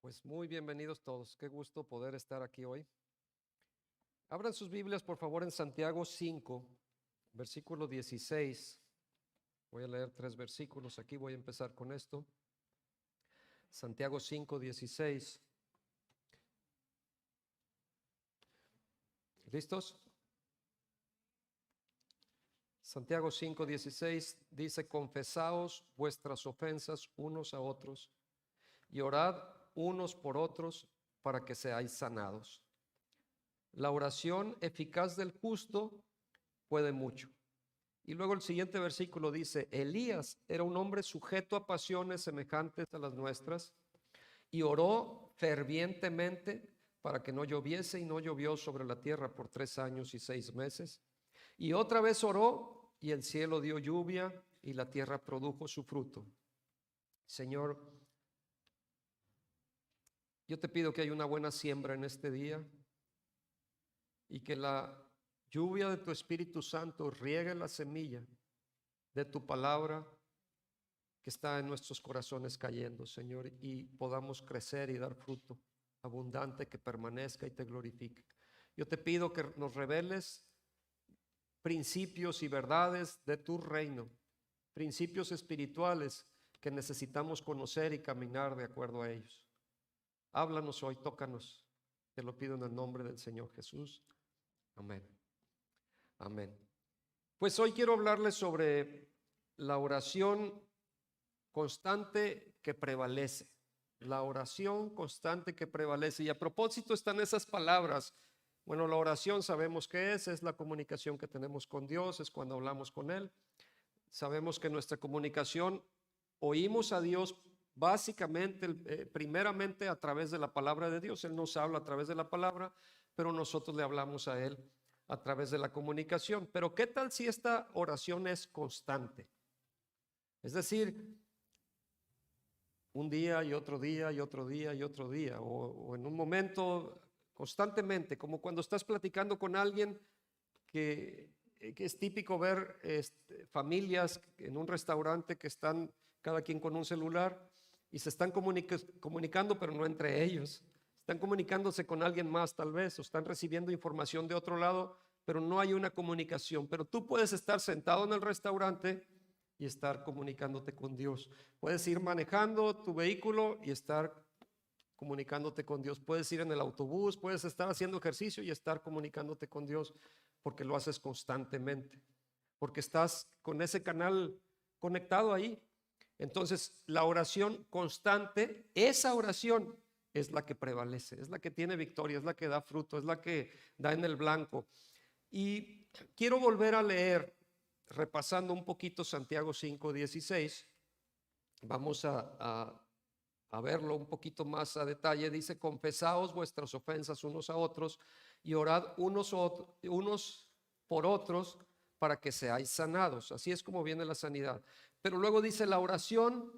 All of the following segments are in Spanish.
Pues muy bienvenidos todos. Qué gusto poder estar aquí hoy. Abran sus Biblias, por favor, en Santiago 5, versículo 16. Voy a leer 3 versículos. Aquí voy a empezar con esto. Santiago 5, 16. ¿Listos? Santiago 5, 16 dice: confesaos vuestras ofensas unos a otros y orad unos por otros para que seáis sanados. La oración eficaz del justo puede mucho. Y luego el siguiente versículo dice: Elías era un hombre sujeto a pasiones semejantes a las nuestras y oró fervientemente para que no lloviese, y no llovió sobre la tierra por 3 años y 6 meses. Y otra vez oró, y el cielo dio lluvia, y la tierra produjo su fruto. Señor, yo te pido que haya una buena siembra en este día, y que la lluvia de tu Espíritu Santo riegue la semilla de tu palabra que está en nuestros corazones cayendo, Señor, y podamos crecer y dar fruto abundante que permanezca y te glorifique. Yo te pido que nos reveles principios y verdades de tu reino, principios espirituales que necesitamos conocer y caminar de acuerdo a ellos. Háblanos hoy, tócanos. Te lo pido en el nombre del Señor Jesús. Amén. Amén. Pues hoy quiero hablarles sobre la oración constante que prevalece. La oración constante que prevalece. Y a propósito están esas palabras. Bueno, la oración sabemos qué es la comunicación que tenemos con Dios, es cuando hablamos con Él. Sabemos que nuestra comunicación, oímos a Dios básicamente, primeramente a través de la palabra de Dios. Él nos habla a través de la palabra, pero nosotros le hablamos a Él a través de la comunicación. Pero ¿qué tal si esta oración es constante? Es decir, un día y otro día y otro día y otro día, o en un momento constantemente, como cuando estás platicando con alguien que es típico ver familias en un restaurante que están cada quien con un celular y se están comunicando, pero no entre ellos. Están comunicándose con alguien más tal vez, o están recibiendo información de otro lado, pero no hay una comunicación. Pero tú puedes estar sentado en el restaurante y estar comunicándote con Dios. Puedes ir manejando tu vehículo y estar comunicándote con Dios. Puedes ir en el autobús, puedes estar haciendo ejercicio y estar comunicándote con Dios, porque lo haces constantemente, porque estás con ese canal conectado ahí. Entonces, la oración constante, esa oración es la que prevalece, es la que tiene victoria, es la que da fruto, es la que da en el blanco. Y quiero volver a leer, repasando un poquito Santiago 5:16. Vamos a verlo un poquito más a detalle. Dice: confesaos vuestras ofensas unos a otros y orad unos por otros para que seáis sanados. Así es como viene la sanidad. Pero luego dice: la oración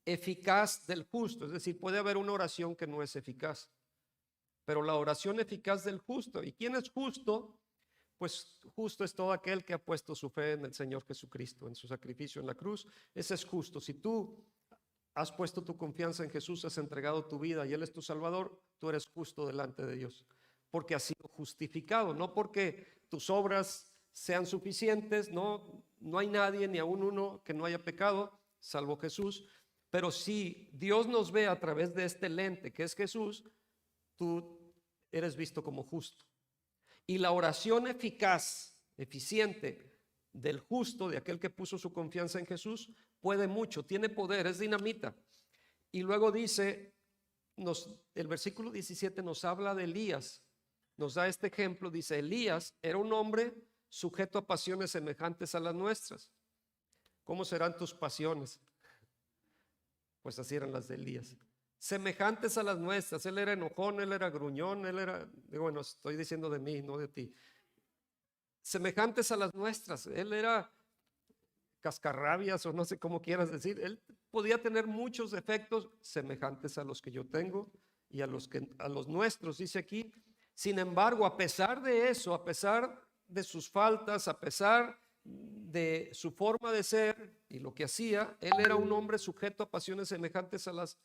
eficaz del justo. Es decir, puede haber una oración que no es eficaz, pero la oración eficaz del justo. ¿Y quién es justo? Pues justo es todo aquel que ha puesto su fe en el Señor Jesucristo, en su sacrificio en la cruz. Ese es justo. Si tú has puesto tu confianza en Jesús, has entregado tu vida y Él es tu Salvador, tú eres justo delante de Dios, porque has sido justificado, no porque tus obras sean suficientes. No hay nadie, ni aún uno, que no haya pecado, salvo Jesús. Pero si Dios nos ve a través de este lente que es Jesús, tú eres visto como justo. Y la oración eficaz, eficiente del justo, de aquel que puso su confianza en Jesús, puede mucho, tiene poder, es dinamita. Y luego dice, el versículo 17 nos habla de Elías, nos da este ejemplo. Dice: Elías era un hombre sujeto a pasiones semejantes a las nuestras. ¿Cómo serán tus pasiones? Pues así eran las de Elías, semejantes a las nuestras. Él era enojón, él era gruñón, bueno, estoy diciendo de mí, no de ti. Semejantes a las nuestras. Él era cascarrabias, o no sé cómo quieras decir. Él podía tener muchos defectos semejantes a los que yo tengo y a los nuestros, dice aquí. Sin embargo, a pesar de eso, a pesar de sus faltas, a pesar de su forma de ser y lo que hacía, él era un hombre sujeto a pasiones semejantes a las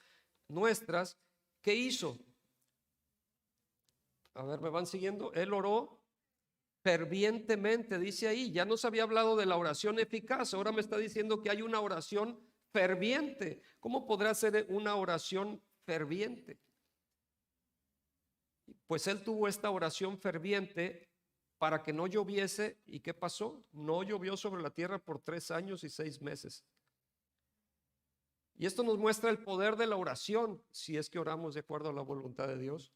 nuestras, ¿qué hizo? A ver, ¿me van siguiendo? Él oró fervientemente, dice ahí. Ya nos había hablado de la oración eficaz, ahora me está diciendo que hay una oración ferviente. ¿Cómo podrá ser una oración ferviente? Pues él tuvo esta oración ferviente para que no lloviese. ¿Y qué pasó? No llovió sobre la tierra por 3 años y 6 meses. Y esto nos muestra el poder de la oración, si es que oramos de acuerdo a la voluntad de Dios.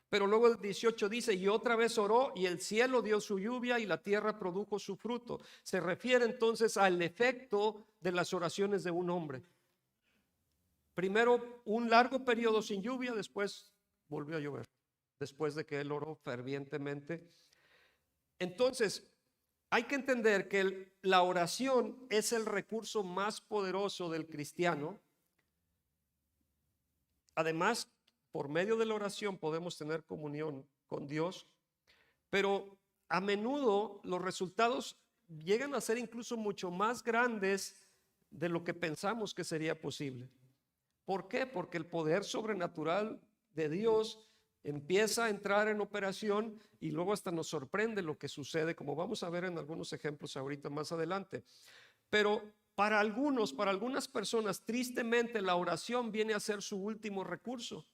Pero luego el 18 dice, y otra vez oró, y el cielo dio su lluvia, y la tierra produjo su fruto. Se refiere entonces al efecto de las oraciones de un hombre. Primero un largo periodo sin lluvia, después volvió a llover, después de que él oró fervientemente. Entonces, hay que entender que la oración es el recurso más poderoso del cristiano. Además, por medio de la oración podemos tener comunión con Dios, pero a menudo los resultados llegan a ser incluso mucho más grandes de lo que pensamos que sería posible. ¿Por qué? Porque el poder sobrenatural de Dios empieza a entrar en operación y luego hasta nos sorprende lo que sucede, como vamos a ver en algunos ejemplos ahorita más adelante. Pero para algunas personas, tristemente la oración viene a ser su último recurso.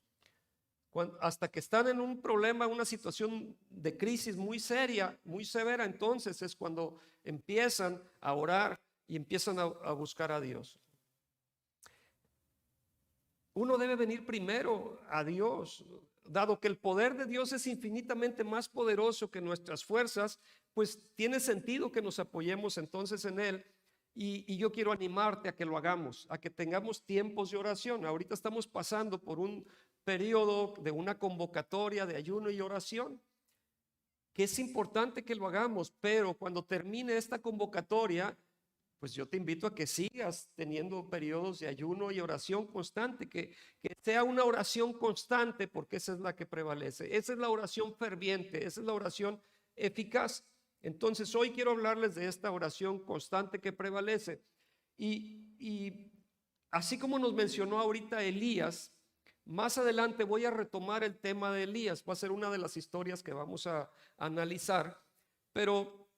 Hasta que están en un problema, una situación de crisis muy seria, muy severa, entonces es cuando empiezan a orar y empiezan a buscar a Dios. Uno debe venir primero a Dios, dado que el poder de Dios es infinitamente más poderoso que nuestras fuerzas, pues tiene sentido que nos apoyemos entonces en Él. Y yo quiero animarte a que lo hagamos, a que tengamos tiempos de oración. Ahorita estamos pasando por un periodo de una convocatoria de ayuno y oración, que es importante que lo hagamos, pero cuando termine esta convocatoria, pues yo te invito a que sigas teniendo periodos de ayuno y oración constante, que sea una oración constante, porque esa es la que prevalece, esa es la oración ferviente, esa es la oración eficaz. Entonces hoy quiero hablarles de esta oración constante que prevalece. Y así como nos mencionó ahorita Elías, más adelante voy a retomar el tema de Elías, va a ser una de las historias que vamos a analizar, pero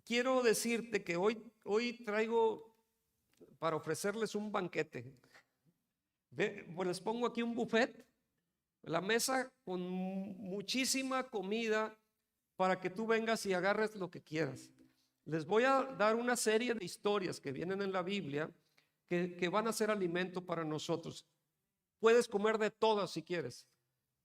quiero decirte que hoy traigo para ofrecerles un banquete. Pues les pongo aquí un buffet, la mesa con muchísima comida para que tú vengas y agarres lo que quieras. Les voy a dar una serie de historias que vienen en la Biblia que van a ser alimento para nosotros. Puedes comer de todas si quieres.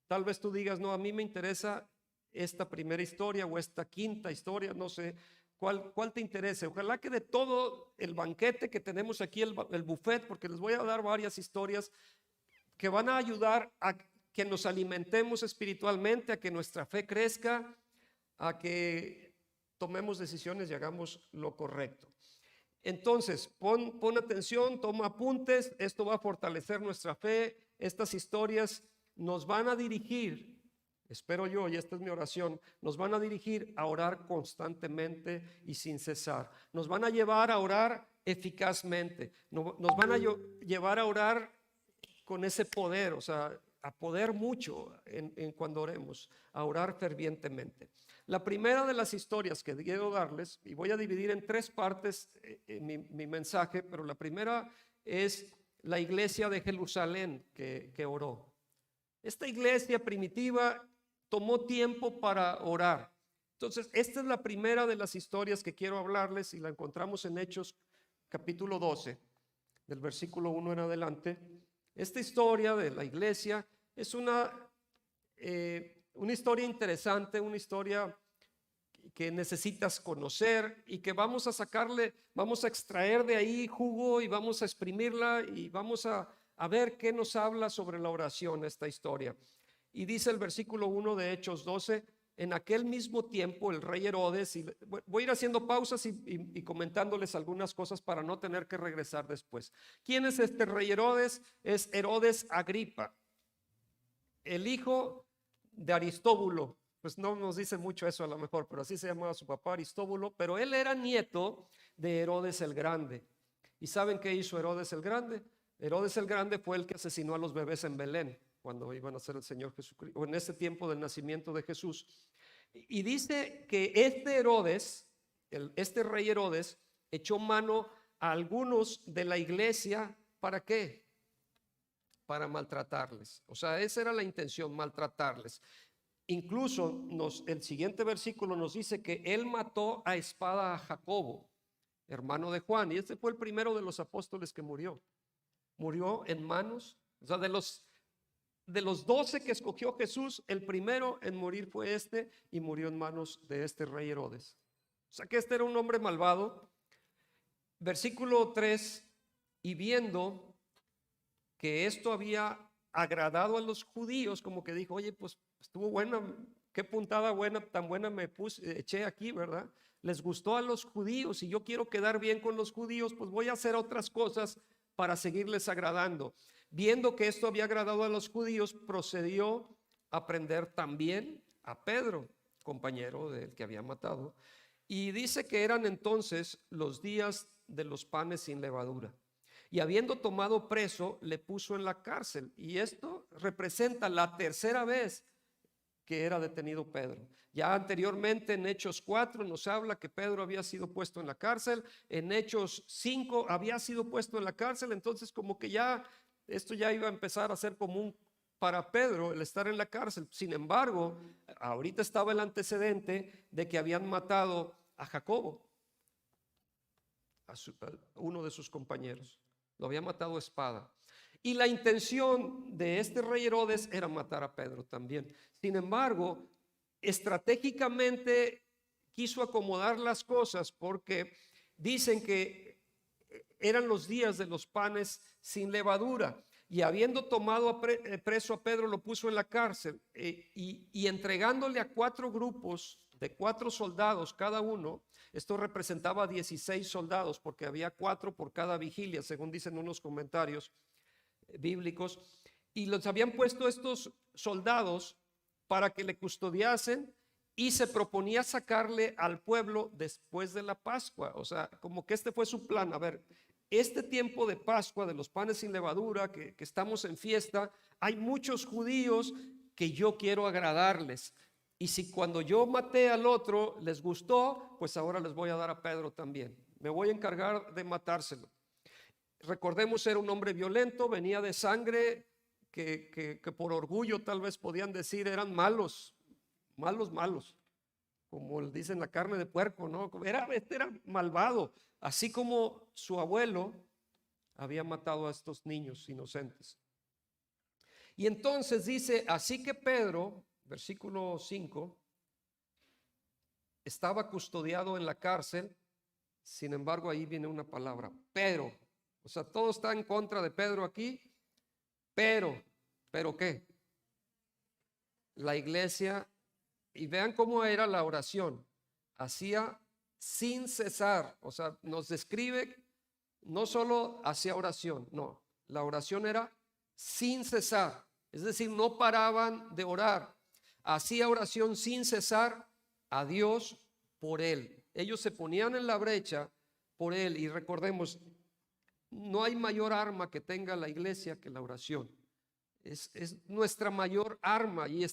Tal vez tú digas, no, a mí me interesa esta primera historia o esta quinta historia, no sé. ¿Cuál te interese? Ojalá que de todo el banquete que tenemos aquí, el buffet, porque les voy a dar varias historias que van a ayudar a que nos alimentemos espiritualmente, a que nuestra fe crezca, a que tomemos decisiones y hagamos lo correcto. Entonces, pon atención, toma apuntes, esto va a fortalecer nuestra fe, estas historias nos van a dirigir. Espero yo, y esta es mi oración, nos van a dirigir a orar constantemente y sin cesar. Nos van a llevar a orar eficazmente. Nos van a llevar a orar con ese poder, o sea, a poder mucho en cuando oremos, a orar fervientemente. La primera de las historias que quiero darles, y voy a dividir en 3 partes mi mensaje, pero la primera es la iglesia de Jerusalén que oró. Esta iglesia primitiva tomó tiempo para orar. Entonces, esta es la primera de las historias que quiero hablarles y la encontramos en Hechos capítulo 12, del versículo 1 en adelante. Esta historia de la iglesia es una historia interesante, una historia que necesitas conocer y que vamos a extraer de ahí jugo y vamos a exprimirla y vamos a ver qué nos habla sobre la oración esta historia. Y dice el versículo 1 de Hechos 12, en aquel mismo tiempo el rey Herodes, y voy a ir haciendo pausas y comentándoles algunas cosas para no tener que regresar después. ¿Quién es este rey Herodes? Es Herodes Agripa, el hijo de Aristóbulo. Pues no nos dice mucho eso a lo mejor, pero así se llamaba su papá, Aristóbulo, pero él era nieto de Herodes el Grande. ¿Y saben qué hizo Herodes el Grande? Herodes el Grande fue el que asesinó a los bebés en Belén. cuando iban a ser el Señor Jesucristo, o en ese tiempo del nacimiento de Jesús. Y dice que este Herodes, este rey Herodes, echó mano a algunos de la iglesia. ¿Para qué? Para maltratarles. O sea, esa era la intención, maltratarles. Incluso el siguiente versículo nos dice que él mató a espada a Jacobo, hermano de Juan, y este fue el primero de los apóstoles que murió. Murió en manos, o sea, de los 12 que escogió Jesús, el primero en morir fue este, y murió en manos de este rey Herodes. O sea que este era un hombre malvado. Versículo 3, y viendo que esto había agradado a los judíos, como que dijo, oye, pues estuvo buena, qué puntada buena, tan buena me eché aquí, ¿verdad? Les gustó a los judíos y yo quiero quedar bien con los judíos, pues voy a hacer otras cosas para seguirles agradando. Viendo que esto había agradado a los judíos, procedió a prender también a Pedro, compañero del que había matado, y dice que eran entonces los días de los panes sin levadura. Y habiendo tomado preso, le puso en la cárcel. Y esto representa la tercera vez que era detenido Pedro. Ya anteriormente en Hechos 4 nos habla que Pedro había sido puesto en la cárcel. En Hechos 5 había sido puesto en la cárcel. Entonces como que ya esto ya iba a empezar a ser común para Pedro el estar en la cárcel. Sin embargo, ahorita estaba el antecedente de que habían matado a Jacobo, a uno de sus compañeros. Lo había matado a espada. Y la intención de este rey Herodes era matar a Pedro también. Sin embargo, estratégicamente quiso acomodar las cosas porque dicen que eran los días de los panes sin levadura. Y habiendo tomado preso a Pedro, lo puso en la cárcel y entregándole a 4 grupos de 4 soldados cada uno. Esto representaba 16 soldados porque había 4 por cada vigilia, según dicen unos comentarios bíblicos. Y los habían puesto estos soldados para que le custodiasen y se proponía sacarle al pueblo después de la Pascua. O sea, como que este fue su plan. A ver, este tiempo de Pascua, de los panes sin levadura, que estamos en fiesta, hay muchos judíos que yo quiero agradarles. Y si cuando yo maté al otro les gustó, pues ahora les voy a dar a Pedro también. Me voy a encargar de matárselo. Recordemos, era un hombre violento, venía de sangre que por orgullo tal vez podían decir eran malos, como dicen la carne de puerco, ¿no? Este era malvado, así como su abuelo había matado a estos niños inocentes. Y entonces dice, así que Pedro, versículo 5, estaba custodiado en la cárcel. Sin embargo, ahí viene una palabra, pero, o sea, todo está en contra de Pedro aquí, pero ¿qué? La iglesia, y vean cómo era la oración, hacía sin cesar, o sea, nos describe, no solo hacía oración, no, la oración era sin cesar, es decir, no paraban de orar, hacía oración sin cesar a Dios por él. Ellos se ponían en la brecha por él, y recordemos, no hay mayor arma que tenga la iglesia que la oración. Es nuestra mayor arma y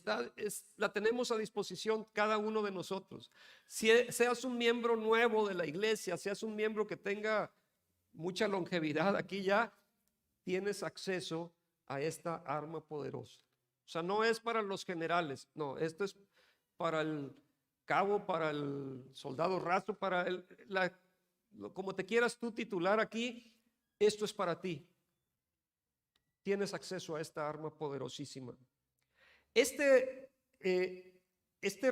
la tenemos a disposición cada uno de nosotros. Si seas un miembro nuevo de la iglesia, seas un miembro que tenga mucha longevidad, aquí ya tienes acceso a esta arma poderosa. O sea, no es para los generales, no, esto es para el cabo, para el soldado raso, para como te quieras tú titular aquí, esto es para ti. Tienes acceso a esta arma poderosísima. Este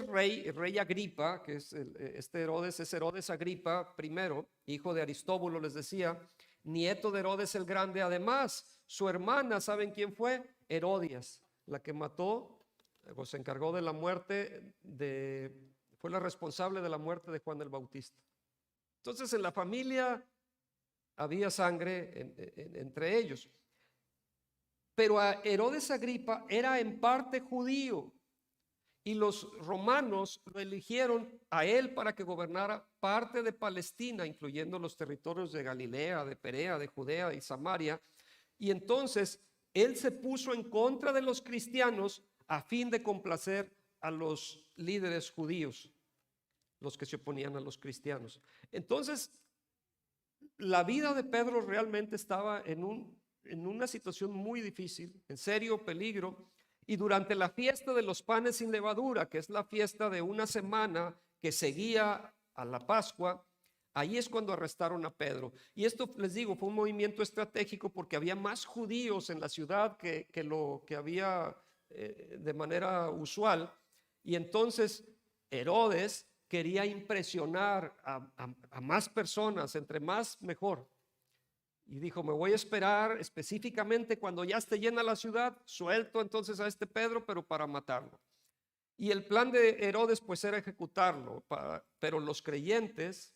rey Agripa, que es este Herodes, es Herodes Agripa I, hijo de Aristóbulo, les decía, nieto de Herodes el Grande. Además, su hermana, ¿saben quién fue? Herodías, la que mató, o se encargó de la muerte fue la responsable de la muerte de Juan el Bautista. Entonces, en la familia había sangre entre ellos. Pero a Herodes Agripa era en parte judío y los romanos lo eligieron a él para que gobernara parte de Palestina, incluyendo los territorios de Galilea, de Perea, de Judea y Samaria. Y entonces él se puso en contra de los cristianos a fin de complacer a los líderes judíos, los que se oponían a los cristianos. Entonces, la vida de Pedro realmente estaba en una situación muy difícil, en serio peligro. Y durante la fiesta de los panes sin levadura, que es la fiesta de una semana que seguía a la Pascua, ahí es cuando arrestaron a Pedro. Y esto, les digo, fue un movimiento estratégico porque había más judíos en la ciudad que lo que había de manera usual. Y entonces Herodes quería impresionar a más personas, entre más mejor. Y dijo, me voy a esperar específicamente cuando ya esté llena la ciudad, suelto entonces a este Pedro, pero para matarlo. Y el plan de Herodes pues era ejecutarlo, pero los creyentes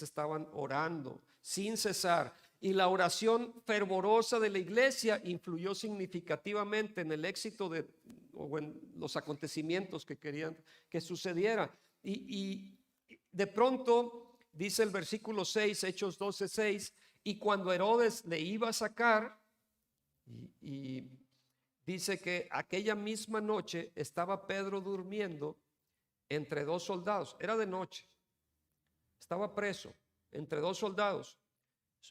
estaban orando sin cesar. Y la oración fervorosa de la iglesia influyó significativamente en el éxito o en los acontecimientos que querían que sucediera. Y de pronto, dice el versículo 6, Hechos 12:6, y cuando Herodes le iba a sacar, y dice que aquella misma noche estaba Pedro durmiendo entre dos soldados. Era de noche. Estaba preso entre dos soldados.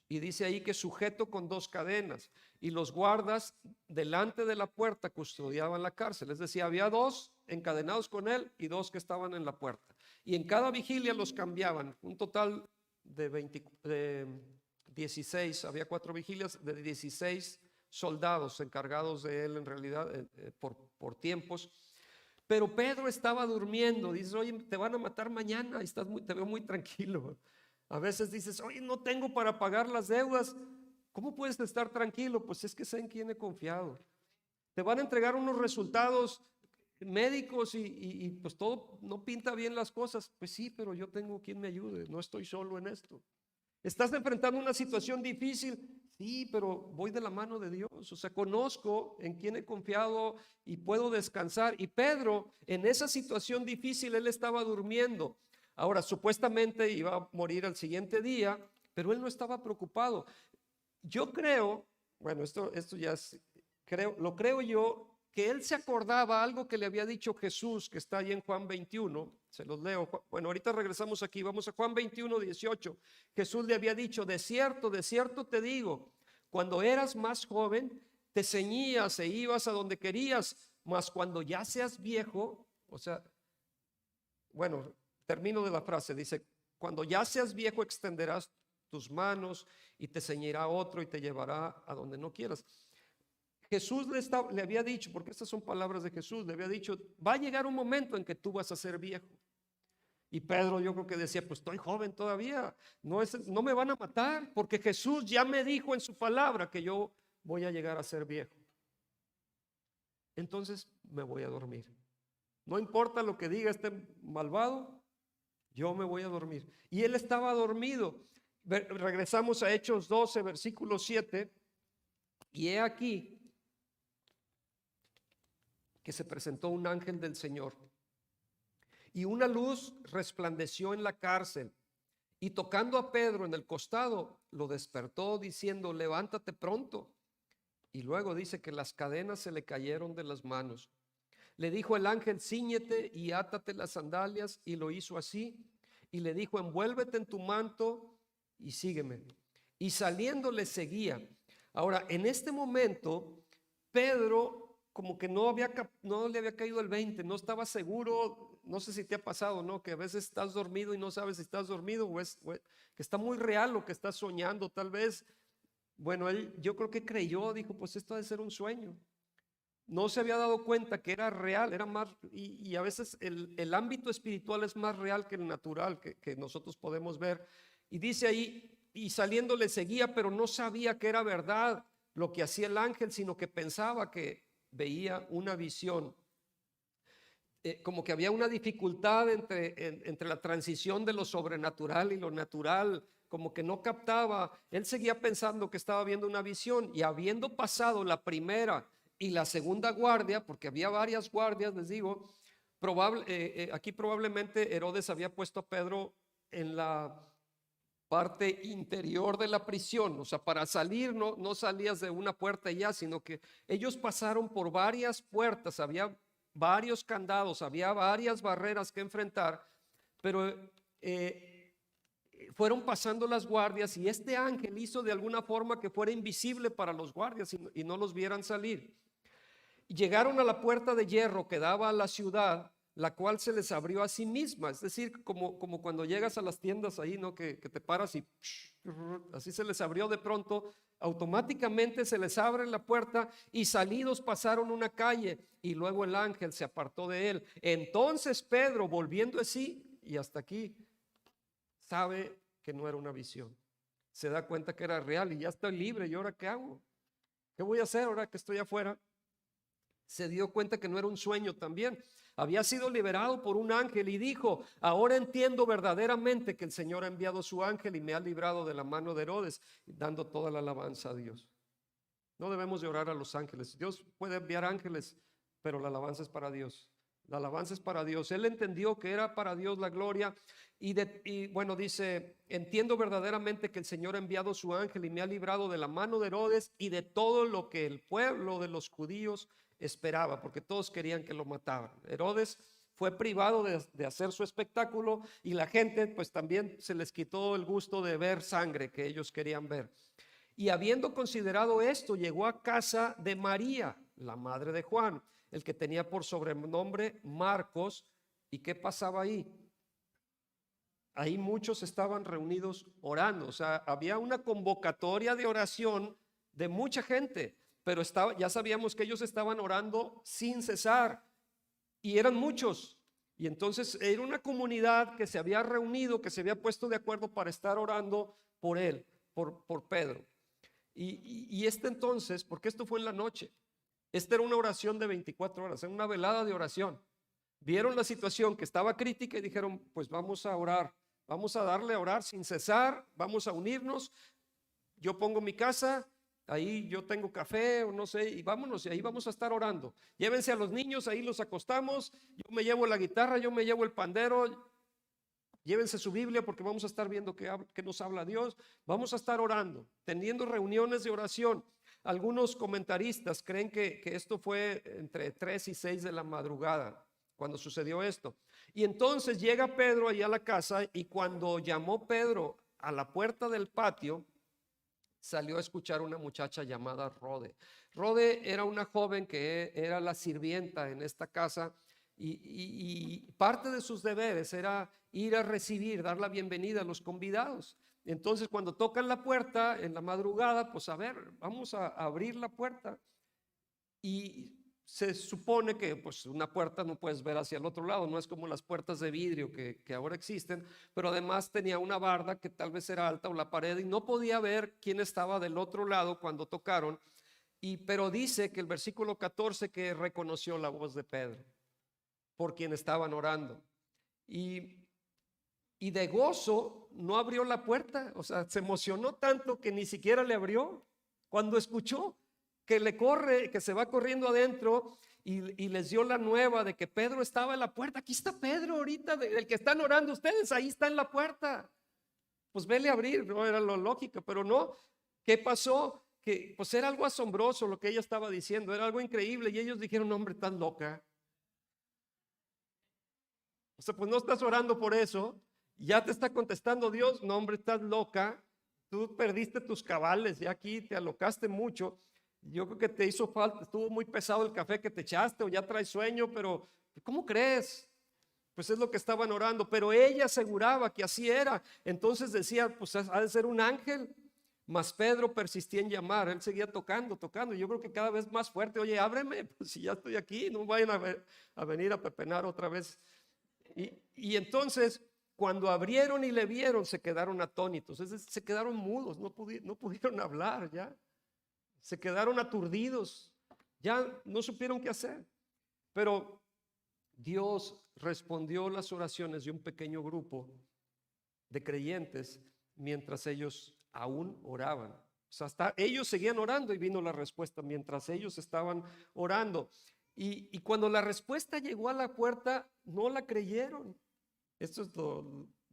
Y dice ahí que sujeto con dos cadenas. Y los guardas delante de la puerta custodiaban la cárcel. Es decir, había dos encadenados con él y dos que estaban en la puerta. Y en cada vigilia los cambiaban. Un total de 16. Había 4 vigilias de 16 soldados encargados de él en realidad por tiempos. Pero Pedro estaba durmiendo. Dice, oye, te van a matar mañana y te veo muy tranquilo. A veces dices, oye, no tengo para pagar las deudas. ¿Cómo puedes estar tranquilo? Pues es que sé en quién he confiado. Te van a entregar unos resultados médicos y pues todo no pinta bien las cosas. Pues sí, pero yo tengo quien me ayude. No estoy solo en esto. ¿Estás enfrentando una situación difícil? Sí, pero voy de la mano de Dios. O sea, conozco en quién he confiado y puedo descansar. Y Pedro, en esa situación difícil, él estaba durmiendo. Ahora, supuestamente iba a morir al siguiente día, pero él no estaba preocupado. Yo creo, bueno, esto ya es, lo creo yo, que él se acordaba algo que le había dicho Jesús, que está ahí en Juan 21, se los leo. Bueno, ahorita regresamos aquí, vamos a Juan 21:18. Jesús le había dicho, de cierto te digo, cuando eras más joven, te ceñías e ibas a donde querías, mas cuando ya seas viejo, o sea, bueno, termino de la frase, dice, cuando ya seas viejo extenderás tus manos y te ceñirá otro y te llevará a donde no quieras. Jesús le había dicho, porque estas son palabras de Jesús, le había dicho, va a llegar un momento en que tú vas a ser viejo. Y Pedro yo creo que decía, pues estoy joven todavía, no me van a matar, porque Jesús ya me dijo en su palabra que yo voy a llegar a ser viejo. Entonces me voy a dormir. No importa lo que diga este malvado, yo me voy a dormir. Y él estaba dormido. Regresamos a Hechos 12, versículo 7. Y he aquí que se presentó un ángel del Señor. Y una luz resplandeció en la cárcel. Y tocando a Pedro en el costado, lo despertó diciendo, levántate pronto. Y luego dice que las cadenas se le cayeron de las manos. Le dijo el ángel, cíñete y átate las sandalias, y lo hizo así. Y le dijo, envuélvete en tu manto y sígueme. Y saliendo le seguía. Ahora, en este momento, Pedro como que no le había caído el 20, no estaba seguro, no sé si te ha pasado, ¿no? Que a veces estás dormido y no sabes si estás dormido o que está muy real lo que estás soñando, tal vez. Bueno, yo creo que creyó, dijo, pues esto ha de ser un sueño. No se había dado cuenta que era real, era más, y a veces el ámbito espiritual es más real que el natural que nosotros podemos ver. Y dice ahí, y saliendo le seguía, pero no sabía que era verdad lo que hacía el ángel, sino que pensaba que veía una visión. Como que había una dificultad entre la transición de lo sobrenatural y lo natural, como que no captaba. Él seguía pensando que estaba viendo una visión, y habiendo pasado la primera y la segunda guardia, porque había varias guardias, les digo, aquí probablemente Herodes había puesto a Pedro en la parte interior de la prisión. O sea, para salir no salías de una puerta y ya, sino que ellos pasaron por varias puertas, había varios candados, había varias barreras que enfrentar, pero fueron pasando las guardias y este ángel hizo de alguna forma que fuera invisible para los guardias y no los vieran salir. Y llegaron a la puerta de hierro que daba a la ciudad, la cual se les abrió a sí misma. Es decir, como cuando llegas a las tiendas ahí, ¿no? Que te paras y así se les abrió de pronto. Automáticamente se les abre la puerta y salidos pasaron una calle y luego el ángel se apartó de él. Entonces Pedro, volviendo así y hasta aquí, sabe que no era una visión. Se da cuenta que era real y ya estoy libre. ¿Y ahora qué hago? ¿Qué voy a hacer ahora que estoy afuera? Se dio cuenta que no era un sueño también. Había sido liberado por un ángel y dijo: ahora entiendo verdaderamente que el Señor ha enviado su ángel y me ha librado de la mano de Herodes, dando toda la alabanza a Dios. No debemos de orar a los ángeles. Dios puede enviar ángeles, pero la alabanza es para Dios. La alabanza es para Dios. Él entendió que era para Dios la gloria y bueno, dice: entiendo verdaderamente que el Señor ha enviado su ángel y me ha librado de la mano de Herodes y de todo lo que el pueblo de los judíos esperaba, porque todos querían que lo mataran. Herodes fue privado de hacer su espectáculo y la gente pues también se les quitó el gusto de ver sangre que ellos querían ver. Y habiendo considerado esto, llegó a casa de María, la madre de Juan, el que tenía por sobrenombre Marcos. ¿Y qué pasaba ahí? Ahí muchos estaban reunidos orando. O sea, había una convocatoria de oración de mucha gente, pero ya sabíamos que ellos estaban orando sin cesar y eran muchos. Y entonces era una comunidad que se había reunido, que se había puesto de acuerdo para estar orando por él, por Pedro. Y entonces, porque esto fue en la noche, esta era una oración de 24 horas, era una velada de oración. Vieron la situación que estaba crítica y dijeron: pues vamos a orar, vamos a darle a orar sin cesar, vamos a unirnos. Yo pongo mi casa, ahí yo tengo café o no sé, y vámonos, y ahí vamos a estar orando. Llévense a los niños, ahí los acostamos, yo me llevo la guitarra, yo me llevo el pandero, llévense su Biblia porque vamos a estar viendo qué nos habla Dios. Vamos a estar orando, teniendo reuniones de oración. Algunos comentaristas creen que esto fue entre 3 y 6 de la madrugada cuando sucedió esto. Y entonces llega Pedro ahí a la casa y cuando llamó Pedro a la puerta del patio, salió a escuchar una muchacha llamada Rode. Rode era una joven que era la sirvienta en esta casa y parte de sus deberes era ir a recibir, dar la bienvenida a los convidados. Entonces cuando tocan la puerta en la madrugada, pues a ver, vamos a abrir la puerta. Y se supone que pues una puerta no puedes ver hacia el otro lado, no es como las puertas de vidrio que ahora existen, pero además tenía una barda que tal vez era alta o la pared y no podía ver quién estaba del otro lado cuando tocaron. Pero dice que el versículo 14 que reconoció la voz de Pedro por quien estaban orando y de gozo no abrió la puerta. O sea, se emocionó tanto que ni siquiera le abrió cuando escuchó que le corre, que se va corriendo adentro y les dio la nueva de que Pedro estaba en la puerta. Aquí está Pedro ahorita, del que están orando ustedes, ahí está en la puerta. Pues vele a abrir, no era lo lógico, pero no. ¿Qué pasó? Que pues era algo asombroso lo que ella estaba diciendo, era algo increíble y ellos dijeron: hombre, estás loca. O sea, pues no estás orando por eso, ya te está contestando Dios: no, hombre, estás loca, tú perdiste tus cabales, ya aquí te alocaste mucho. Yo creo que te hizo falta, estuvo muy pesado el café que te echaste o ya traes sueño, pero ¿cómo crees? Pues es lo que estaban orando, pero ella aseguraba que así era. Entonces decía: pues ha de ser un ángel. Mas Pedro persistía en llamar, él seguía tocando. Yo creo que cada vez más fuerte: oye, ábreme, pues si ya estoy aquí, no vayan a venir a pepenar otra vez. Y entonces cuando abrieron y le vieron, se quedaron atónitos, es decir, se quedaron mudos, no pudieron hablar ya. Se quedaron aturdidos, ya no supieron qué hacer. Pero Dios respondió las oraciones de un pequeño grupo de creyentes mientras ellos aún oraban. O sea, hasta ellos seguían orando y vino la respuesta mientras ellos estaban orando. Y cuando la respuesta llegó a la puerta, no la creyeron. Esto es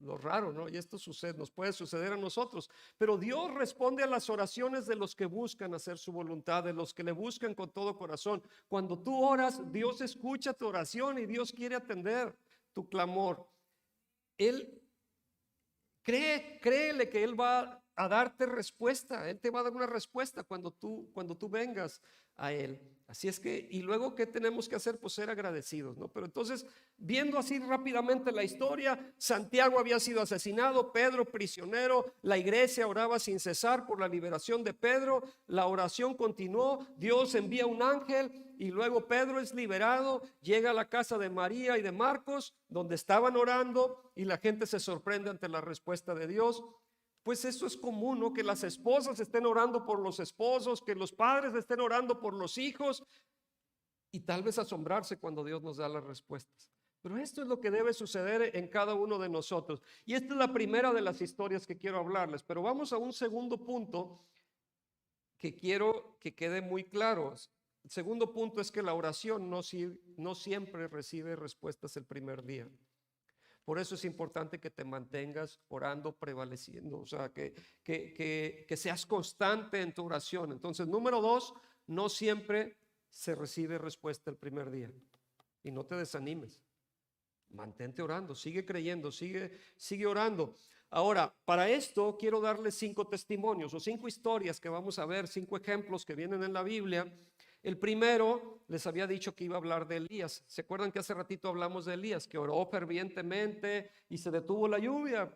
lo raro, ¿no? Y esto sucede, nos puede suceder a nosotros. Pero Dios responde a las oraciones de los que buscan hacer su voluntad, de los que le buscan con todo corazón. Cuando tú oras, Dios escucha tu oración y Dios quiere atender tu clamor. Él créele que Él va a darte respuesta. Él te va a dar una respuesta cuando tú vengas a Él. Así es que, y luego, ¿qué tenemos que hacer? Pues ser agradecidos, ¿no? Pero entonces, viendo así rápidamente la historia, Santiago había sido asesinado, Pedro prisionero, la iglesia oraba sin cesar por la liberación de Pedro, la oración continuó, Dios envía un ángel y luego Pedro es liberado, llega a la casa de María y de Marcos, donde estaban orando y la gente se sorprende ante la respuesta de Dios. Pues eso es común, ¿no? Que las esposas estén orando por los esposos, que los padres estén orando por los hijos y tal vez asombrarse cuando Dios nos da las respuestas. Pero esto es lo que debe suceder en cada uno de nosotros. Y esta es la primera de las historias que quiero hablarles. Pero vamos a un segundo punto que quiero que quede muy claro. El segundo punto es que la oración no siempre recibe respuestas el primer día. Por eso es importante que te mantengas orando, prevaleciendo, o sea, que seas constante en tu oración. Entonces, número 2, no siempre se recibe respuesta el primer día. Y no te desanimes. Mantente orando, sigue creyendo, sigue orando. Ahora, para esto quiero darles 5 testimonios o 5 historias que vamos a ver, 5 ejemplos que vienen en la Biblia. El primero, les había dicho que iba a hablar de Elías. ¿Se acuerdan que hace ratito hablamos de Elías? Que oró fervientemente y se detuvo la lluvia,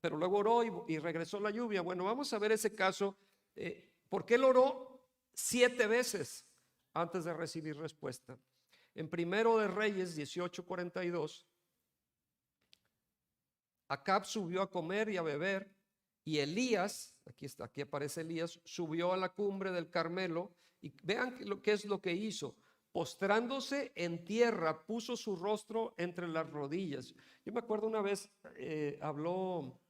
pero luego oró y regresó la lluvia. Bueno, vamos a ver ese caso, porque él oró 7 veces antes de recibir respuesta. En Primero de Reyes 18:42, Acab subió a comer y a beber, y Elías, aquí aparece Elías, subió a la cumbre del Carmelo. Y vean qué es lo que hizo. Postrándose en tierra, puso su rostro entre las rodillas. Yo me acuerdo una vez, habló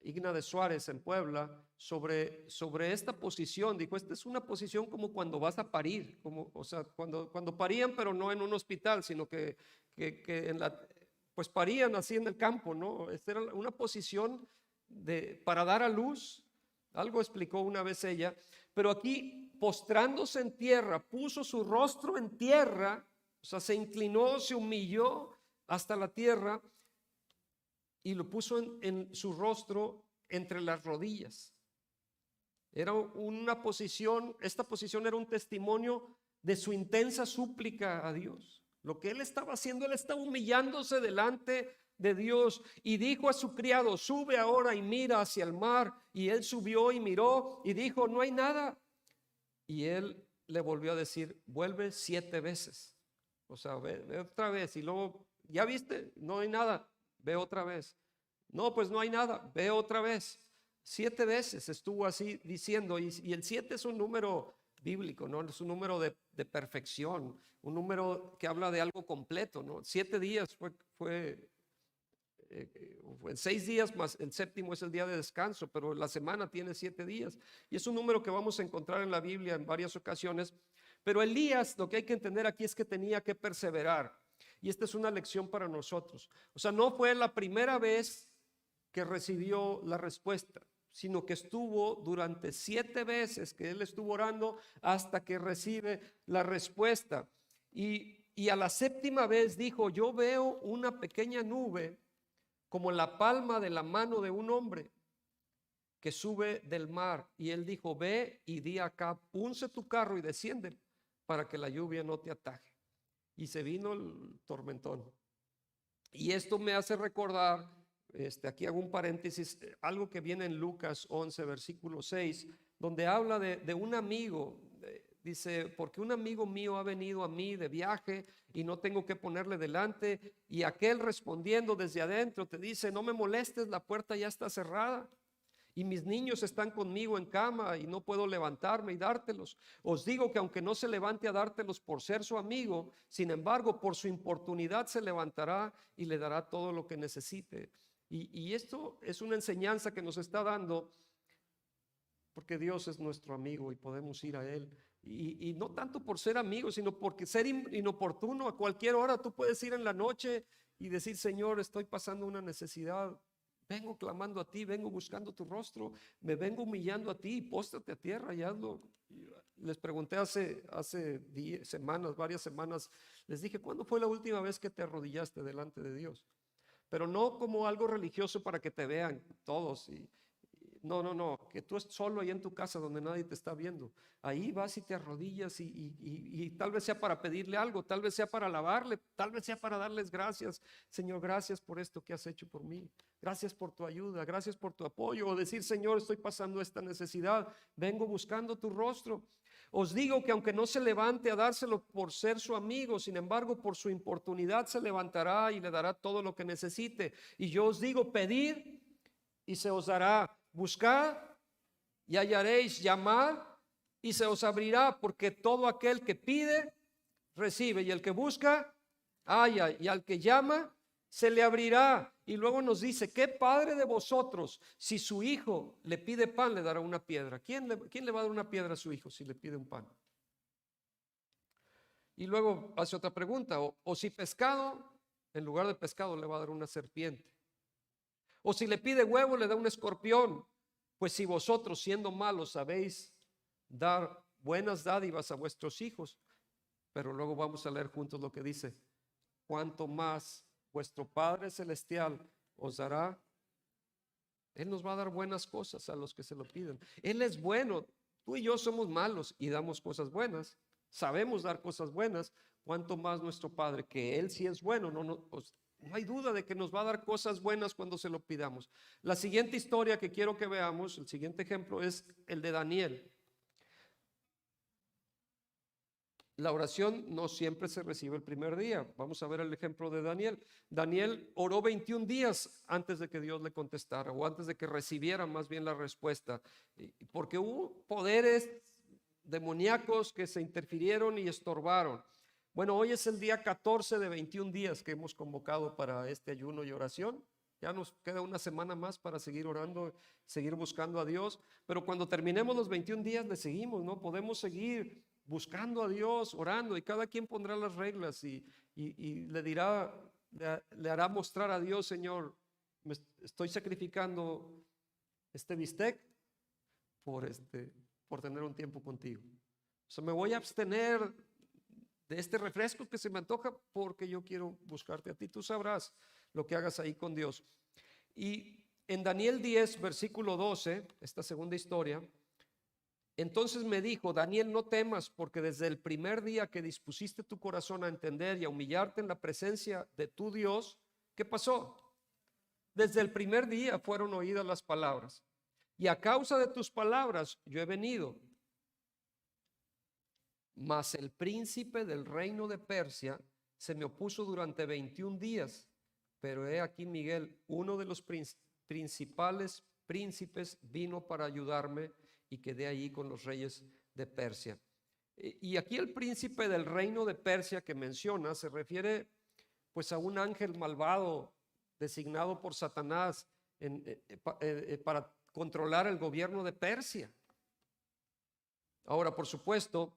Igna de Suárez en Puebla sobre esta posición. Dijo, esta es una posición como cuando vas a parir, o sea, cuando parían, pero no en un hospital, sino que pues parían así en el campo, ¿no? Esta era una posición para dar a luz. Algo explicó una vez ella, pero aquí postrándose en tierra, puso su rostro en tierra, o sea, se inclinó, se humilló hasta la tierra y lo puso en su rostro entre las rodillas. Era una posición, esta posición era un testimonio de su intensa súplica a Dios. Lo que él estaba haciendo, él estaba humillándose delante de Dios, y dijo a su criado, sube ahora y mira hacia el mar. Y él subió y miró y dijo, no hay nada. Y él le volvió a decir, vuelve 7 veces. O sea, ve otra vez. Y luego, ¿ya viste? No hay nada. Ve otra vez. No, pues no hay nada. Ve otra vez. 7 veces estuvo así diciendo. Y el 7 es un número bíblico, ¿no? Es un número de perfección. Un número que habla de algo completo, ¿no? 7 días fue en 6 días más el séptimo es el día de descanso, pero la semana tiene 7 días y es un número que vamos a encontrar en la Biblia en varias ocasiones. Pero Elías, lo que hay que entender aquí es que tenía que perseverar, y esta es una lección para nosotros. O sea, no fue la primera vez que recibió la respuesta, sino que estuvo durante 7 veces que él estuvo orando hasta que recibe la respuesta. Y a la 7ª vez dijo, yo veo una pequeña nube como la palma de la mano de un hombre que sube del mar. Y él dijo, ve y di acá, unce tu carro y desciende para que la lluvia no te ataje. Y se vino el tormentón. Y esto me hace recordar, aquí hago un paréntesis, algo que viene en Lucas 11, versículo 6, donde habla de un amigo. Dice, porque un amigo mío ha venido a mí de viaje y no tengo que ponerle delante. Y aquel respondiendo desde adentro te dice, no me molestes, la puerta ya está cerrada. Y mis niños están conmigo en cama y no puedo levantarme y dártelos. Os digo que aunque no se levante a dártelos por ser su amigo, sin embargo, por su importunidad se levantará y le dará todo lo que necesite. Y esto es una enseñanza que nos está dando, porque Dios es nuestro amigo y podemos ir a Él. Y no tanto por ser amigos, sino porque ser inoportuno. A cualquier hora tú puedes ir en la noche y decir, Señor, estoy pasando una necesidad. Vengo clamando a ti, vengo buscando tu rostro, me vengo humillando a ti, póstrate a tierra y hazlo. Les pregunté hace semanas, varias semanas, les dije, ¿cuándo fue la última vez que te arrodillaste delante de Dios? Pero no como algo religioso para que te vean todos. No, que tú estés solo ahí en tu casa donde nadie te está viendo. Ahí vas y te arrodillas y tal vez sea para pedirle algo, tal vez sea para alabarle, tal vez sea para darles gracias. Señor, gracias por esto que has hecho por mí. Gracias por tu ayuda, gracias por tu apoyo. O decir, Señor, estoy pasando esta necesidad, vengo buscando tu rostro. Os digo que aunque no se levante a dárselo por ser su amigo, sin embargo, por su importunidad se levantará y le dará todo lo que necesite. Y yo os digo, pedid y se os dará, buscad y hallaréis, llamad y se os abrirá, porque todo aquel que pide, recibe, y el que busca, halla, y al que llama, se le abrirá. Y luego nos dice, ¿qué padre de vosotros, si su hijo le pide pan, le dará una piedra? ¿Quién le va a dar una piedra a su hijo si le pide un pan? Y luego hace otra pregunta, o si pescado, en lugar de pescado le va a dar una serpiente. O si le pide huevo, le da un escorpión. Pues si vosotros, siendo malos, sabéis dar buenas dádivas a vuestros hijos, pero luego vamos a leer juntos lo que dice, cuanto más vuestro Padre Celestial os dará. Él nos va a dar buenas cosas a los que se lo piden. Él es bueno. Tú y yo somos malos y damos cosas buenas. Sabemos dar cosas buenas. Cuanto más nuestro Padre, que Él sí es bueno, no hay duda de que nos va a dar cosas buenas cuando se lo pidamos. La siguiente historia que quiero que veamos, el siguiente ejemplo es el de Daniel. La oración no siempre se recibe el primer día. Vamos a ver el ejemplo de Daniel. Daniel oró 21 días antes de que Dios le contestara, o antes de que recibiera más bien la respuesta, porque hubo poderes demoníacos que se interfirieron y estorbaron. Bueno, hoy es el día 14 de 21 días que hemos convocado para este ayuno y oración. Ya nos queda una semana más para seguir orando, seguir buscando a Dios. Pero cuando terminemos los 21 días le seguimos, ¿no? Podemos seguir buscando a Dios, orando, y cada quien pondrá las reglas y le dirá, le hará mostrar a Dios, Señor, me estoy sacrificando este bistec por tener un tiempo contigo. O sea, me voy a abstener de este refresco que se me antoja porque yo quiero buscarte a ti. Tú sabrás lo que hagas ahí con Dios. Y en Daniel 10, versículo 12, esta segunda historia, entonces me dijo, Daniel, no temas, porque desde el primer día que dispusiste tu corazón a entender y a humillarte en la presencia de tu Dios, ¿qué pasó? Desde el primer día fueron oídas las palabras, y a causa de tus palabras yo he venido. Mas el príncipe del reino de Persia se me opuso durante 21 días, pero he aquí Miguel, uno de los principales príncipes, vino para ayudarme y quedé allí con los reyes de Persia. Y aquí el príncipe del reino de Persia que menciona se refiere pues a un ángel malvado designado por Satanás para controlar el gobierno de Persia. Ahora, por supuesto,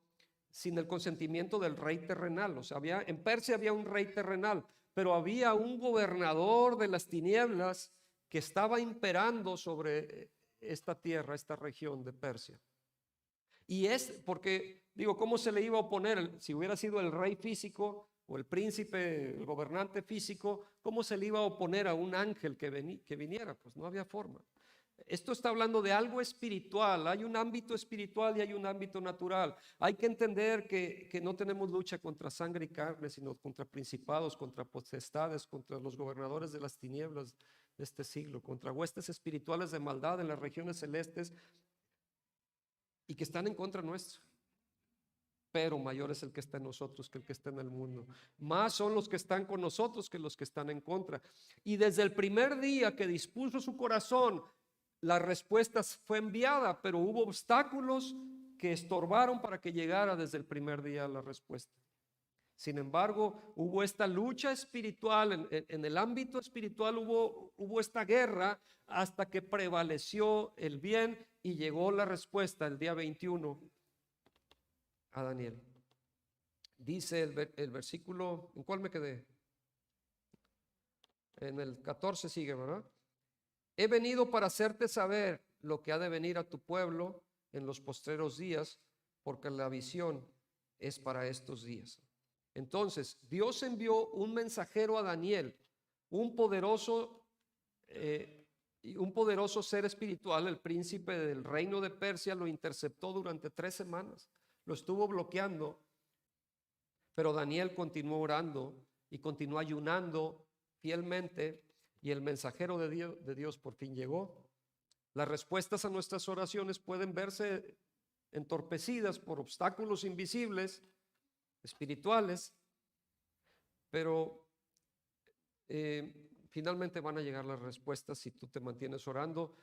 sin el consentimiento del rey terrenal. O sea, en Persia había un rey terrenal, pero había un gobernador de las tinieblas que estaba imperando sobre esta tierra, esta región de Persia. Y es porque, digo, ¿cómo se le iba a oponer? Si hubiera sido el rey físico o el príncipe, el gobernante físico, ¿cómo se le iba a oponer a un ángel que viniera? Pues no había forma. Esto está hablando de algo espiritual. Hay un ámbito espiritual y hay un ámbito natural. Hay que entender que no tenemos lucha contra sangre y carne, sino contra principados, contra potestades, contra los gobernadores de las tinieblas de este siglo, contra huestes espirituales de maldad en las regiones celestes y que están en contra nuestra. Pero mayor es el que está en nosotros que el que está en el mundo. Más son los que están con nosotros que los que están en contra. Y desde el primer día que dispuso su corazón, la respuesta fue enviada, pero hubo obstáculos que estorbaron para que llegara desde el primer día la respuesta. Sin embargo, hubo esta lucha espiritual, en el ámbito espiritual hubo esta guerra hasta que prevaleció el bien y llegó la respuesta el día 21 a Daniel. Dice el versículo, ¿en cuál me quedé? En el 14 sigue, ¿verdad? He venido para hacerte saber lo que ha de venir a tu pueblo en los postreros días, porque la visión es para estos días. Entonces, Dios envió un mensajero a Daniel, un poderoso, un poderoso ser espiritual, el príncipe del reino de Persia, lo interceptó durante 3 semanas, lo estuvo bloqueando, pero Daniel continuó orando y continuó ayunando fielmente, y el mensajero de Dios por fin llegó. Las respuestas a nuestras oraciones pueden verse entorpecidas por obstáculos invisibles, espirituales, pero finalmente van a llegar las respuestas si tú te mantienes orando.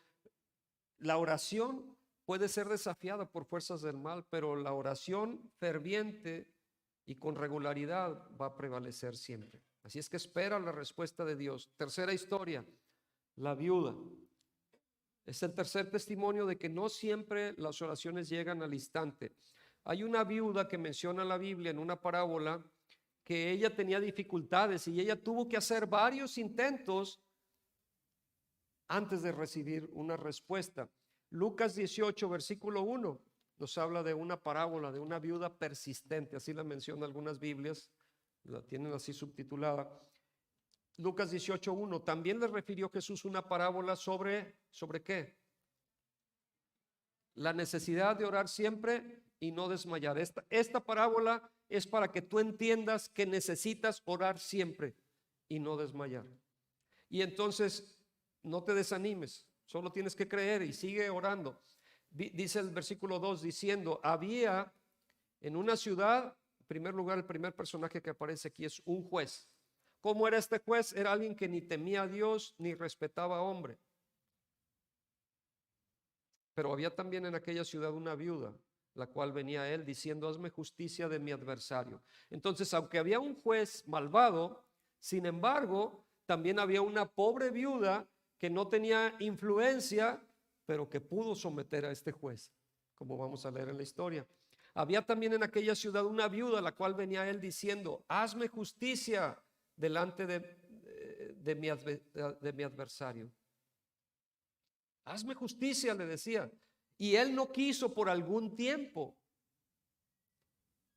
La oración puede ser desafiada por fuerzas del mal, pero la oración ferviente y con regularidad va a prevalecer siempre. Así es que espera la respuesta de Dios. Tercera historia, la viuda. Es el tercer testimonio de que no siempre las oraciones llegan al instante. Hay una viuda que menciona la Biblia en una parábola que ella tenía dificultades y ella tuvo que hacer varios intentos antes de recibir una respuesta. Lucas 18, versículo 1, nos habla de una parábola de una viuda persistente, así la menciona algunas Biblias, la tienen así subtitulada. Lucas 18, 1, también le refirió Jesús una parábola ¿sobre qué? La necesidad de orar siempre y no desmayar. Esta parábola es para que tú entiendas que necesitas orar siempre y no desmayar. Y entonces no te desanimes, solo tienes que creer y sigue orando. Dice el versículo 2 diciendo, había en una ciudad, en primer lugar, el primer personaje que aparece aquí es un juez. ¿Cómo era este juez? Era alguien que ni temía a Dios ni respetaba a hombre. Pero había también en aquella ciudad una viuda, la cual venía a él diciendo, hazme justicia de mi adversario. Entonces, aunque había un juez malvado, sin embargo, también había una pobre viuda que no tenía influencia, pero que pudo someter a este juez, como vamos a leer en la historia. Había también en aquella ciudad una viuda, la cual venía a él diciendo, hazme justicia delante de mi adversario. Hazme justicia, le decía. Y él no quiso por algún tiempo.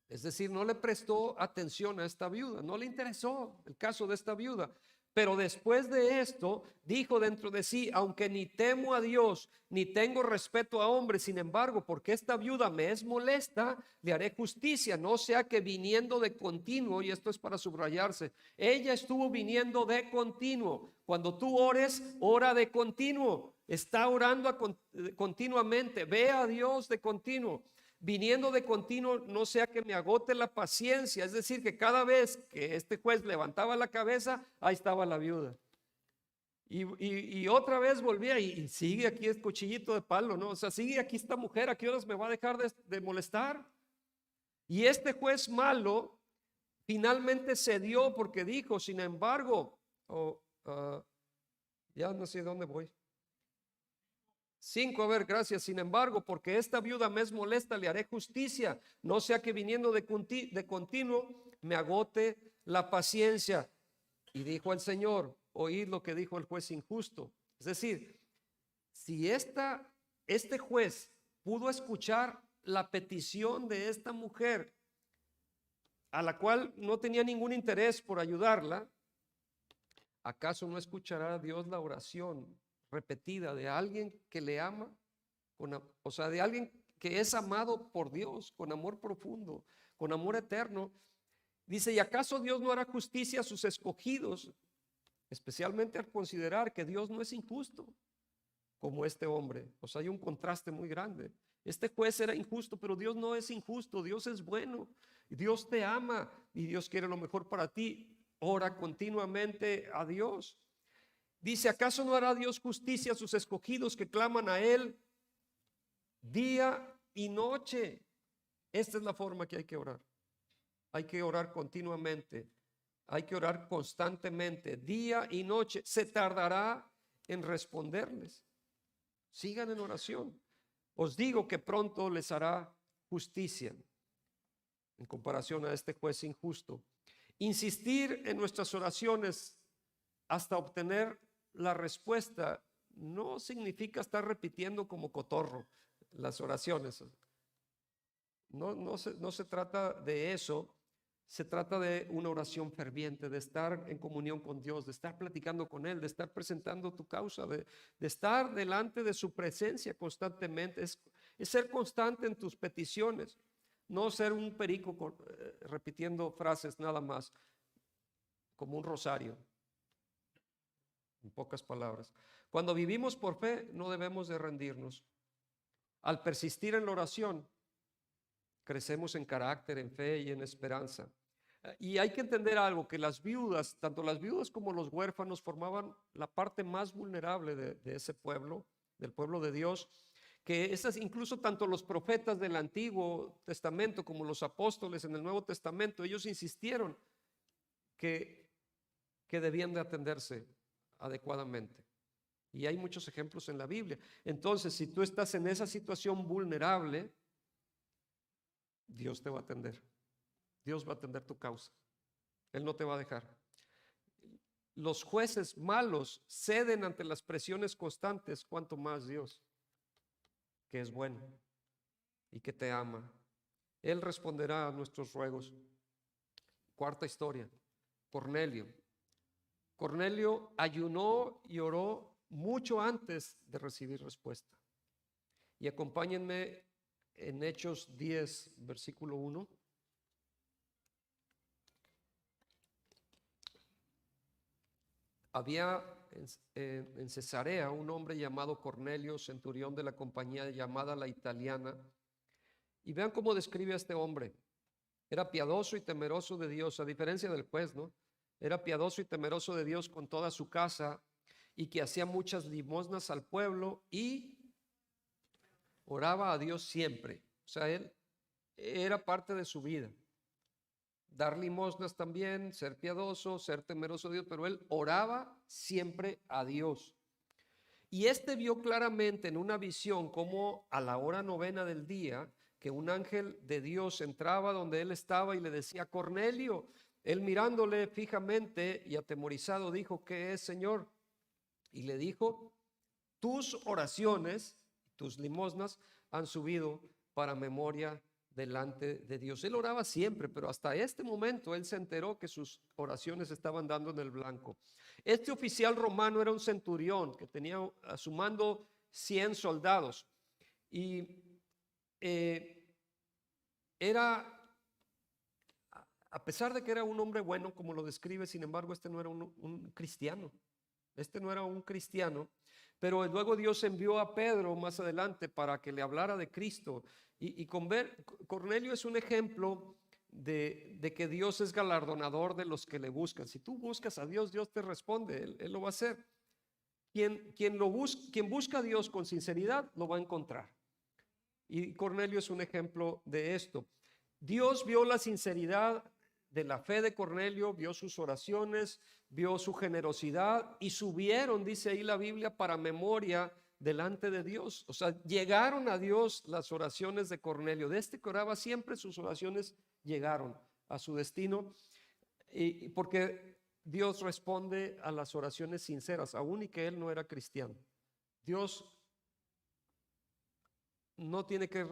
Es decir, no le prestó atención a esta viuda, no le interesó el caso de esta viuda. Pero después de esto, dijo dentro de sí, aunque ni temo a Dios, ni tengo respeto a hombres, sin embargo, porque esta viuda me es molesta, le haré justicia, no sea que viniendo de continuo, y esto es para subrayarse, ella estuvo viniendo de continuo. Cuando tú ores, ora de continuo, está orando continuamente, ve a Dios de continuo. Viniendo de continuo, no sea que me agote la paciencia. Es decir, que cada vez que este juez levantaba la cabeza, ahí estaba la viuda. Y otra vez volvía y sigue aquí el cuchillito de palo, ¿no? O sea, sigue aquí esta mujer, ¿a qué horas me va a dejar de molestar? Y este juez malo finalmente cedió porque dijo, sin embargo, ya no sé dónde voy. 5, a ver, gracias. Sin embargo, porque esta viuda me es molesta, le haré justicia, no sea que viniendo de continuo me agote la paciencia. Y dijo el Señor, oíd lo que dijo el juez injusto. Es decir, si este juez pudo escuchar la petición de esta mujer, a la cual no tenía ningún interés por ayudarla, ¿acaso no escuchará a Dios la oración repetida de alguien que le ama, o sea, de alguien que es amado por Dios con amor profundo, con amor eterno? Dice, ¿y acaso Dios no hará justicia a sus escogidos? Especialmente al considerar que Dios no es injusto como este hombre. O sea, hay un contraste muy grande. Este juez era injusto, pero Dios no es injusto, Dios es bueno, Dios te ama y Dios quiere lo mejor para ti. Ora continuamente a Dios. Dice, ¿acaso no hará Dios justicia a sus escogidos que claman a Él día y noche? Esta es la forma que hay que orar. Hay que orar continuamente. Hay que orar constantemente, día y noche. Se tardará en responderles. Sigan en oración. Os digo que pronto les hará justicia en comparación a este juez injusto. Insistir en nuestras oraciones hasta obtener la respuesta. No significa estar repitiendo como cotorro las oraciones. No se trata de eso. Se trata de una oración ferviente, de estar en comunión con Dios, de estar platicando con Él, de estar presentando tu causa, de estar delante de su presencia constantemente. Es ser constante en tus peticiones, no ser un perico repitiendo frases nada más, como un rosario, en pocas palabras. Cuando vivimos por fe, no debemos de rendirnos. Al persistir en la oración, crecemos en carácter, en fe y en esperanza. Y hay que entender algo, que las viudas, tanto las viudas como los huérfanos, formaban la parte más vulnerable de ese pueblo, del pueblo de Dios, que esas, incluso tanto los profetas del Antiguo Testamento como los apóstoles en el Nuevo Testamento, ellos insistieron que debían de atenderse adecuadamente. Y hay muchos ejemplos en la Biblia. Entonces, si tú estás en esa situación vulnerable, Dios te va a atender. Dios va a atender tu causa. Él no te va a dejar. Los jueces malos ceden ante las presiones constantes, cuanto más Dios, que es bueno y que te ama. Él responderá a nuestros ruegos. Cuarta historia, Cornelio. Cornelio ayunó y oró mucho antes de recibir respuesta. Y acompáñenme en Hechos 10, versículo 1. Había en Cesarea un hombre llamado Cornelio, centurión de la compañía llamada La Italiana. Y vean cómo describe a este hombre. Era piadoso y temeroso de Dios, a diferencia del juez, ¿no? Era piadoso y temeroso de Dios con toda su casa, y que hacía muchas limosnas al pueblo y oraba a Dios siempre. O sea, él era parte de su vida. Dar limosnas también, ser piadoso, ser temeroso de Dios, pero él oraba siempre a Dios. Y este vio claramente en una visión como a la hora novena del día, que un ángel de Dios entraba donde él estaba y le decía: Cornelio. Él, mirándole fijamente y atemorizado, dijo: ¿qué es, Señor? Y le dijo: tus oraciones, tus limosnas han subido para memoria delante de Dios. Él oraba siempre, pero hasta este momento él se enteró que sus oraciones estaban dando en el blanco. Este oficial romano era un centurión que tenía a su mando 100 soldados, y era, a pesar de que era un hombre bueno, como lo describe, sin embargo, este no era un cristiano. Este no era un cristiano, pero luego Dios envió a Pedro más adelante para que le hablara de Cristo. Y Cornelio es un ejemplo de que Dios es galardonador de los que le buscan. Si tú buscas a Dios, Dios te responde, Él lo va a hacer. Quien busca a Dios con sinceridad, lo va a encontrar. Y Cornelio es un ejemplo de esto. Dios vio la sinceridad de la fe de Cornelio, vio sus oraciones, vio su generosidad, y subieron, dice ahí la Biblia, para memoria delante de Dios. O sea, llegaron a Dios las oraciones de Cornelio. De este que oraba siempre, sus oraciones llegaron a su destino, y porque Dios responde a las oraciones sinceras, aun y que él no era cristiano. Dios no tiene que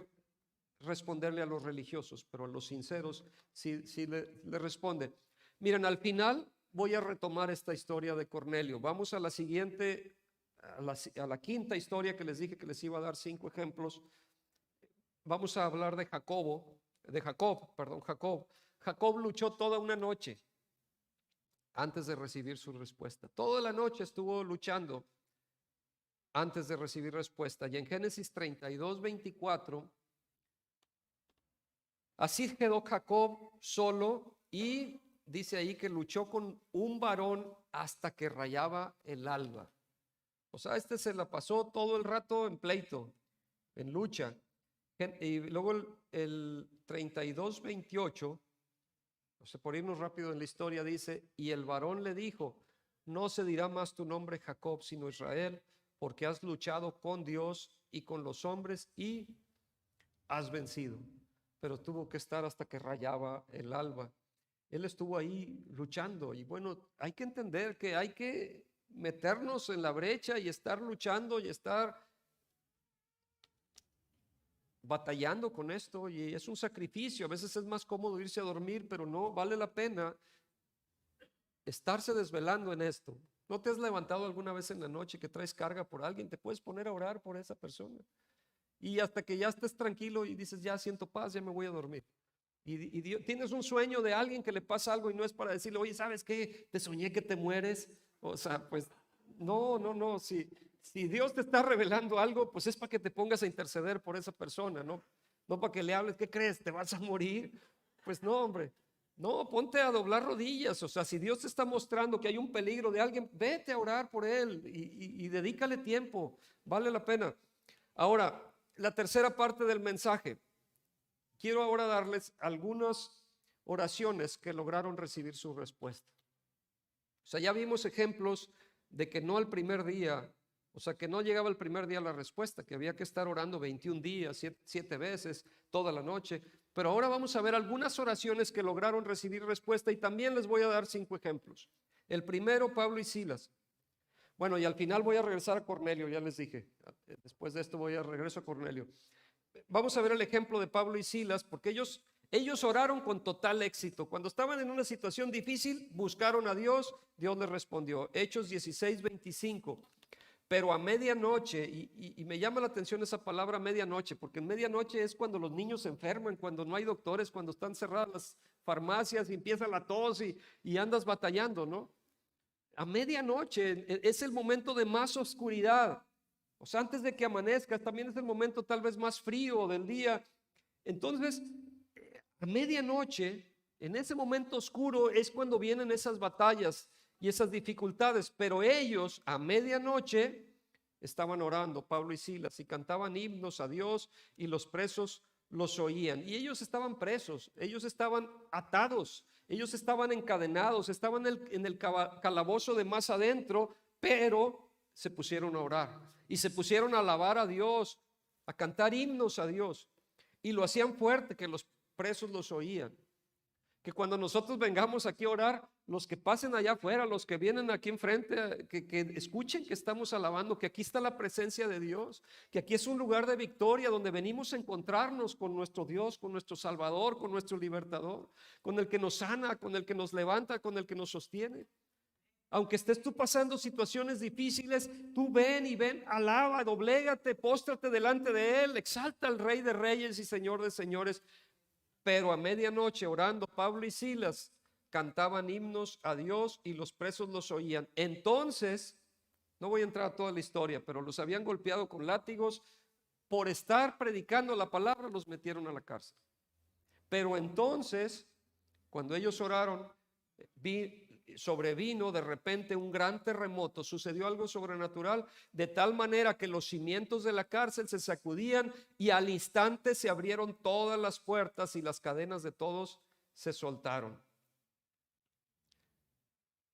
responderle a los religiosos, pero a los sinceros sí le responde. Miren, al final voy a retomar esta historia de Cornelio. Vamos a la siguiente, a la quinta historia que les dije que les iba a dar 5 ejemplos. Vamos a hablar de Jacob. Jacob luchó toda una noche antes de recibir su respuesta. Toda la noche estuvo luchando antes de recibir respuesta. Y en Génesis 32, 24, así quedó Jacob solo, y dice ahí que luchó con un varón hasta que rayaba el alba. O sea, este se la pasó todo el rato en pleito, en lucha. Y luego el 32, 28, o sea, por irnos rápido en la historia, dice: y el varón le dijo: no se dirá más tu nombre Jacob, sino Israel, porque has luchado con Dios y con los hombres y has vencido. Pero tuvo que estar hasta que rayaba el alba. Él estuvo ahí luchando. Y bueno, hay que entender que hay que meternos en la brecha y estar luchando y estar batallando con esto, y es un sacrificio. A veces es más cómodo irse a dormir, pero no vale la pena estarse desvelando en esto. ¿No te has levantado alguna vez en la noche que traes carga por alguien? Te puedes poner a orar por esa persona y hasta que ya estés tranquilo y dices, ya siento paz, ya me voy a dormir. Y tienes un sueño de alguien que le pasa algo y no es para decirle, oye, ¿sabes qué? Te soñé que te mueres. O sea, pues no. Si Dios te está revelando algo, pues es para que te pongas a interceder por esa persona, no para que le hables, ¿qué crees? ¿Te vas a morir? Pues no, hombre. No, ponte a doblar rodillas. O sea, si Dios te está mostrando que hay un peligro de alguien, vete a orar por él y dedícale tiempo. Vale la pena. Ahora, la tercera parte del mensaje. Quiero ahora darles algunas oraciones que lograron recibir su respuesta. O sea, ya vimos ejemplos de que no al primer día, o sea, que no llegaba el primer día la respuesta, que había que estar orando 21 días, 7 veces, toda la noche. Pero ahora vamos a ver algunas oraciones que lograron recibir respuesta y también les voy a dar 5 ejemplos. El primero, Pablo y Silas. Bueno, y al final voy a regresar a Cornelio, ya les dije. Después de esto voy a regreso a Cornelio. Vamos a ver el ejemplo de Pablo y Silas, porque ellos oraron con total éxito. Cuando estaban en una situación difícil, buscaron a Dios, Dios les respondió. Hechos 16:25. Pero a medianoche, y me llama la atención esa palabra medianoche, porque en medianoche es cuando los niños se enferman, cuando no hay doctores, cuando están cerradas las farmacias y empieza la tos y andas batallando, ¿no? A medianoche es el momento de más oscuridad. O sea, antes de que amanezca, también es el momento tal vez más frío del día. Entonces, a medianoche, en ese momento oscuro, es cuando vienen esas batallas y esas dificultades. Pero ellos a medianoche estaban orando, Pablo y Silas, y cantaban himnos a Dios y los presos los oían. Y ellos estaban presos, ellos estaban atados, ellos estaban encadenados, estaban en el calabozo de más adentro, pero se pusieron a orar y se pusieron a alabar a Dios, a cantar himnos a Dios, y lo hacían fuerte que los presos los oían. Que cuando nosotros vengamos aquí a orar, los que pasen allá afuera, los que vienen aquí enfrente, que escuchen que estamos alabando, que aquí está la presencia de Dios, que aquí es un lugar de victoria donde venimos a encontrarnos con nuestro Dios, con nuestro Salvador, con nuestro Libertador, con el que nos sana, con el que nos levanta, con el que nos sostiene. Aunque estés tú pasando situaciones difíciles, tú ven, alaba, doblégate, póstrate delante de Él, exalta al Rey de Reyes y Señor de Señores. Pero a medianoche, orando, Pablo y Silas cantaban himnos a Dios y los presos los oían. Entonces, no voy a entrar a toda la historia, pero los habían golpeado con látigos por estar predicando la palabra, los metieron a la cárcel. Pero entonces, cuando ellos oraron, sobrevino de repente un gran terremoto, sucedió algo sobrenatural, de tal manera que los cimientos de la cárcel se sacudían y al instante se abrieron todas las puertas y las cadenas de todos se soltaron.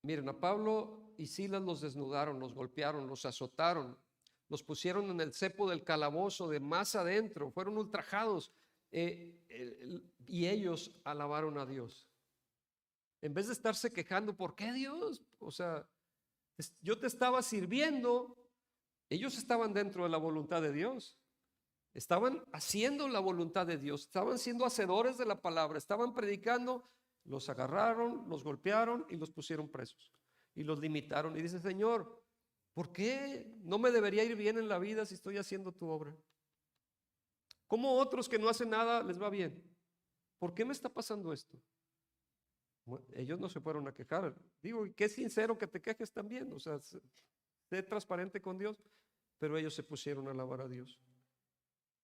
Miren, a Pablo y Silas los desnudaron, los golpearon, los azotaron, los pusieron en el cepo del calabozo de más adentro, fueron ultrajados, y ellos alabaron a Dios. En vez de estarse quejando, ¿por qué Dios? O sea, yo te estaba sirviendo. Ellos estaban dentro de la voluntad de Dios. Estaban haciendo la voluntad de Dios. Estaban siendo hacedores de la palabra. Estaban predicando. Los agarraron, los golpearon y los pusieron presos. Y los limitaron. Y dice, Señor, ¿por qué no me debería ir bien en la vida si estoy haciendo tu obra? ¿Cómo otros que no hacen nada les va bien? ¿Por qué me está pasando esto? Ellos no se fueron a quejar. Digo, qué sincero que te quejes también. O sea, sé transparente con Dios. Pero ellos se pusieron a alabar a Dios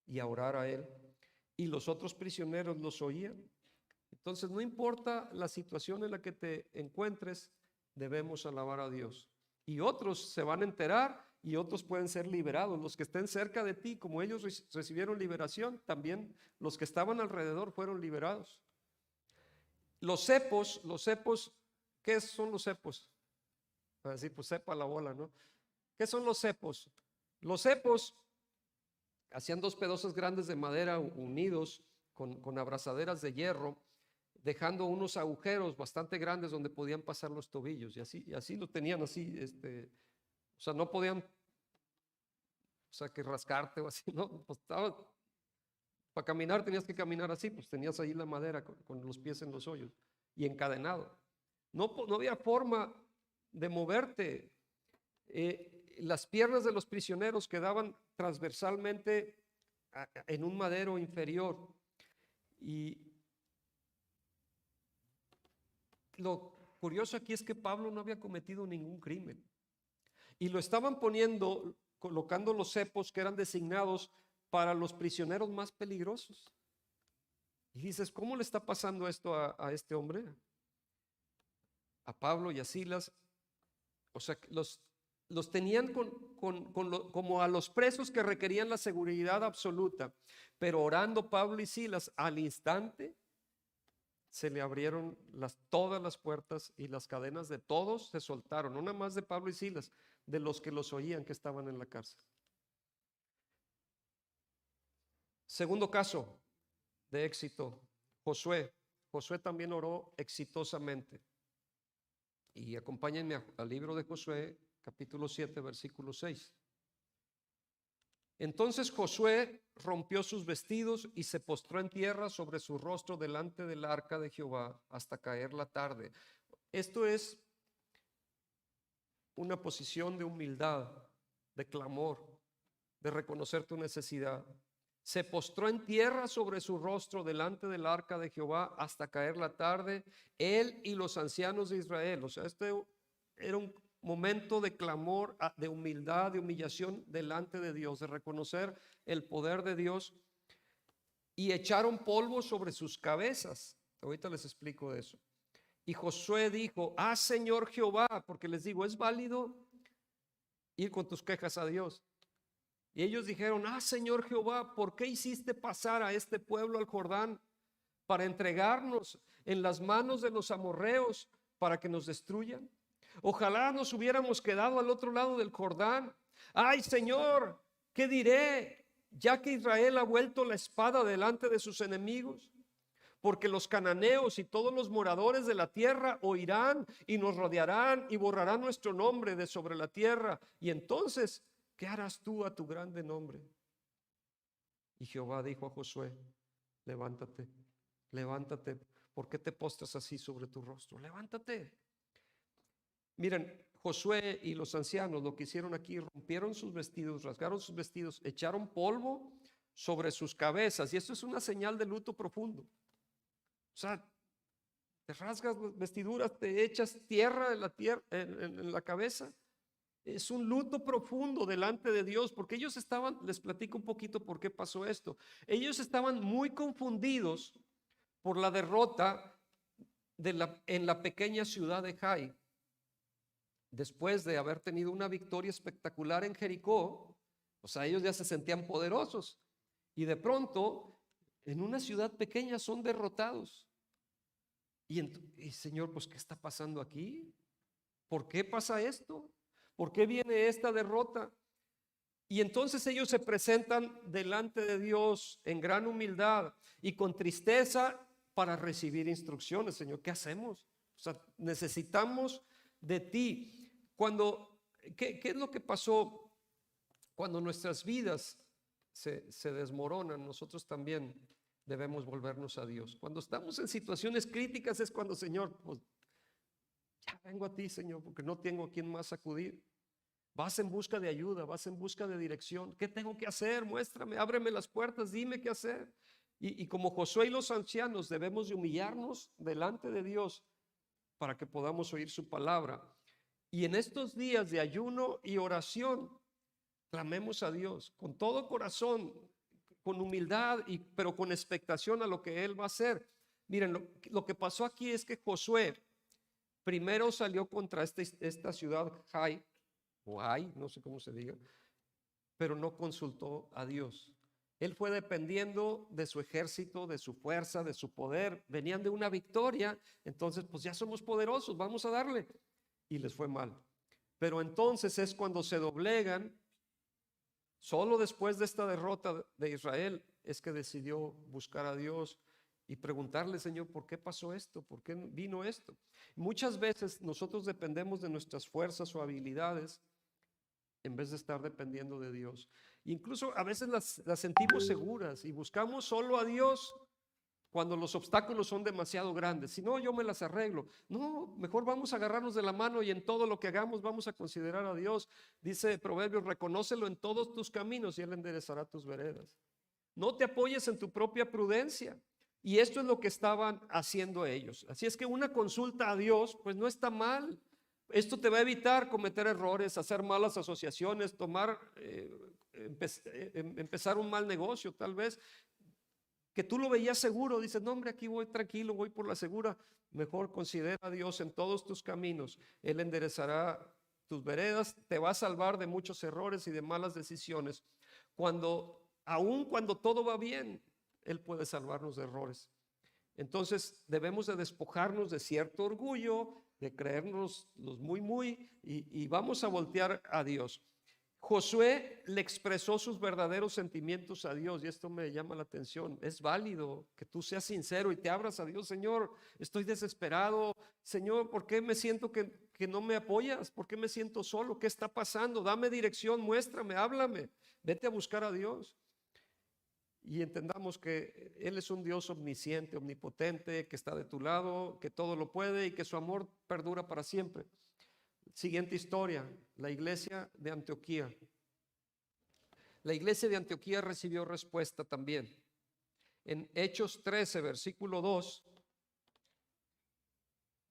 y a orar a Él. Y los otros prisioneros los oían. Entonces, no importa la situación en la que te encuentres, debemos alabar a Dios. Y otros se van a enterar y otros pueden ser liberados. Los que estén cerca de ti, como ellos recibieron liberación, también los que estaban alrededor fueron liberados. Los cepos, ¿qué son los cepos? Para decir, pues sepa la bola, ¿no? ¿Qué son los cepos? Los cepos hacían 2 pedazos grandes de madera unidos con abrazaderas de hierro. dejando unos agujeros bastante grandes donde podían pasar los tobillos, y así lo tenían así, o sea, no podían, o sea, que rascarte o así, no, pues estaba, para caminar tenías que caminar así, pues tenías ahí la madera con los pies en los hoyos y encadenado. No había forma de moverte. Las piernas de los prisioneros quedaban transversalmente en un madero inferior, y lo curioso aquí es que Pablo no había cometido ningún crimen y lo estaban poniendo, colocando los cepos que eran designados para los prisioneros más peligrosos. Y dices, ¿cómo le está pasando esto a este hombre? A Pablo y a Silas. O sea, los tenían como a los presos que requerían la seguridad absoluta. Pero orando Pablo y Silas, al instante se le abrieron todas las puertas y las cadenas de todos se soltaron. No nada más de Pablo y Silas, de los que los oían que estaban en la cárcel. Segundo caso de éxito, Josué. Josué también oró exitosamente. Y acompáñenme al libro de Josué, capítulo 7, versículo 6. Entonces Josué rompió sus vestidos y se postró en tierra sobre su rostro delante del arca de Jehová hasta caer la tarde. Esto es una posición de humildad, de clamor, de reconocer tu necesidad. Se postró en tierra sobre su rostro delante del arca de Jehová hasta caer la tarde, él y los ancianos de Israel. O sea, este era un momento de clamor, de humildad, de humillación delante de Dios, de reconocer el poder de Dios, y echaron polvo sobre sus cabezas. Ahorita les explico eso. Y Josué dijo, Señor Jehová, porque les digo, es válido ir con tus quejas a Dios. Y ellos dijeron, Señor Jehová, ¿por qué hiciste pasar a este pueblo al Jordán para entregarnos en las manos de los amorreos para que nos destruyan? Ojalá nos hubiéramos quedado al otro lado del Jordán. Ay, Señor, ¿qué diré? Ya que Israel ha vuelto la espada delante de sus enemigos. Porque los cananeos y todos los moradores de la tierra oirán y nos rodearán y borrarán nuestro nombre de sobre la tierra. Y entonces, ¿qué harás tú a tu grande nombre? Y Jehová dijo a Josué, levántate, levántate. ¿Por qué te postras así sobre tu rostro? Levántate. Miren, Josué y los ancianos lo que hicieron aquí, rompieron sus vestidos, rasgaron sus vestidos, echaron polvo sobre sus cabezas. Y esto es una señal de luto profundo. O sea, te rasgas las vestiduras, te echas tierra en la cabeza. Es un luto profundo delante de Dios, porque ellos estaban, les platico un poquito por qué pasó esto. Ellos estaban muy confundidos por la derrota en la pequeña ciudad de Jai. Después de haber tenido una victoria espectacular en Jericó, o sea, ellos ya se sentían poderosos. Y de pronto, en una ciudad pequeña son derrotados. Y Señor, pues, ¿qué está pasando aquí? ¿Por qué pasa esto? ¿Por qué viene esta derrota? Y entonces ellos se presentan delante de Dios en gran humildad y con tristeza para recibir instrucciones. Señor, ¿qué hacemos? O sea, necesitamos de ti. ¿Qué es lo que pasó cuando nuestras vidas se desmoronan? Nosotros también debemos volvernos a Dios. Cuando estamos en situaciones críticas es cuando, Señor, pues, ya vengo a ti, Señor, porque no tengo a quién más acudir. Vas en busca de ayuda, vas en busca de dirección. ¿Qué tengo que hacer? Muéstrame, ábreme las puertas, dime qué hacer. Y como Josué y los ancianos debemos de humillarnos delante de Dios para que podamos oír su palabra. Y en estos días de ayuno y oración, clamemos a Dios con todo corazón, con humildad, pero con expectación a lo que Él va a hacer. Miren, lo que pasó aquí es que Josué primero salió contra esta ciudad Jai, o Ai, no sé cómo se diga, pero no consultó a Dios. Él fue dependiendo de su ejército, de su fuerza, de su poder. Venían de una victoria, entonces pues ya somos poderosos, vamos a darle. Y les fue mal. Pero entonces es cuando se doblegan. Solo después de esta derrota de Israel es que decidió buscar a Dios y preguntarle, Señor, ¿por qué pasó esto? ¿Por qué vino esto? Muchas veces nosotros dependemos de nuestras fuerzas o habilidades en vez de estar dependiendo de Dios. Incluso a veces las sentimos seguras y buscamos solo a Dios cuando los obstáculos son demasiado grandes. Si no, yo me las arreglo. No, mejor vamos a agarrarnos de la mano y en todo lo que hagamos vamos a considerar a Dios. Dice Proverbios, reconócelo en todos tus caminos y Él enderezará tus veredas. No te apoyes en tu propia prudencia. Y esto es lo que estaban haciendo ellos. Así es que una consulta a Dios, pues no está mal. Esto te va a evitar cometer errores, hacer malas asociaciones, empezar un mal negocio tal vez, que tú lo veías seguro, dices, no hombre, aquí voy tranquilo, voy por la segura. Mejor considera a Dios en todos tus caminos. Él enderezará tus veredas, te va a salvar de muchos errores y de malas decisiones. Aun cuando todo va bien, Él puede salvarnos de errores. Entonces debemos de despojarnos de cierto orgullo, de creernos los muy, y vamos a voltear a Dios. Josué le expresó sus verdaderos sentimientos a Dios y esto me llama la atención. Es válido que tú seas sincero y te abras a Dios. Señor, estoy desesperado. Señor, ¿por qué me siento que no me apoyas? ¿Por qué me siento solo? ¿Qué está pasando? Dame dirección, muéstrame, háblame. Vete a buscar a Dios. Y entendamos que Él es un Dios omnisciente, omnipotente, que está de tu lado, que todo lo puede y que su amor perdura para siempre. Siguiente historia, la iglesia de Antioquía. La iglesia de Antioquía recibió respuesta también. En Hechos 13, versículo 2,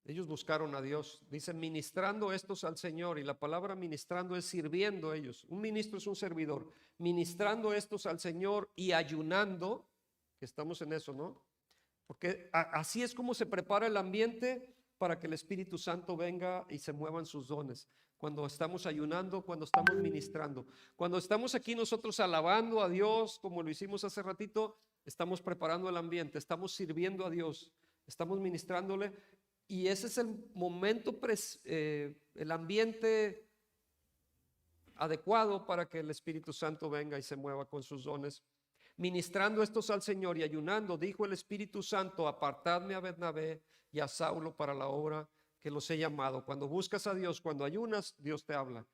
ellos buscaron a Dios. Dice, ministrando estos al Señor, y la palabra ministrando es sirviendo a ellos. Un ministro es un servidor. Ministrando estos al Señor y ayunando, que estamos en eso, ¿no? Porque así es como se prepara el ambiente para que el Espíritu Santo venga y se muevan sus dones. Cuando estamos ayunando, cuando estamos ministrando. Cuando estamos aquí nosotros alabando a Dios, como lo hicimos hace ratito, estamos preparando el ambiente, estamos sirviendo a Dios, estamos ministrándole. Y ese es el momento, el ambiente adecuado para que el Espíritu Santo venga y se mueva con sus dones. Ministrando estos al Señor y ayunando, dijo el Espíritu Santo, apartadme a Bernabé y a Saulo para la obra que los he llamado. Cuando buscas a Dios, cuando ayunas, Dios te habla.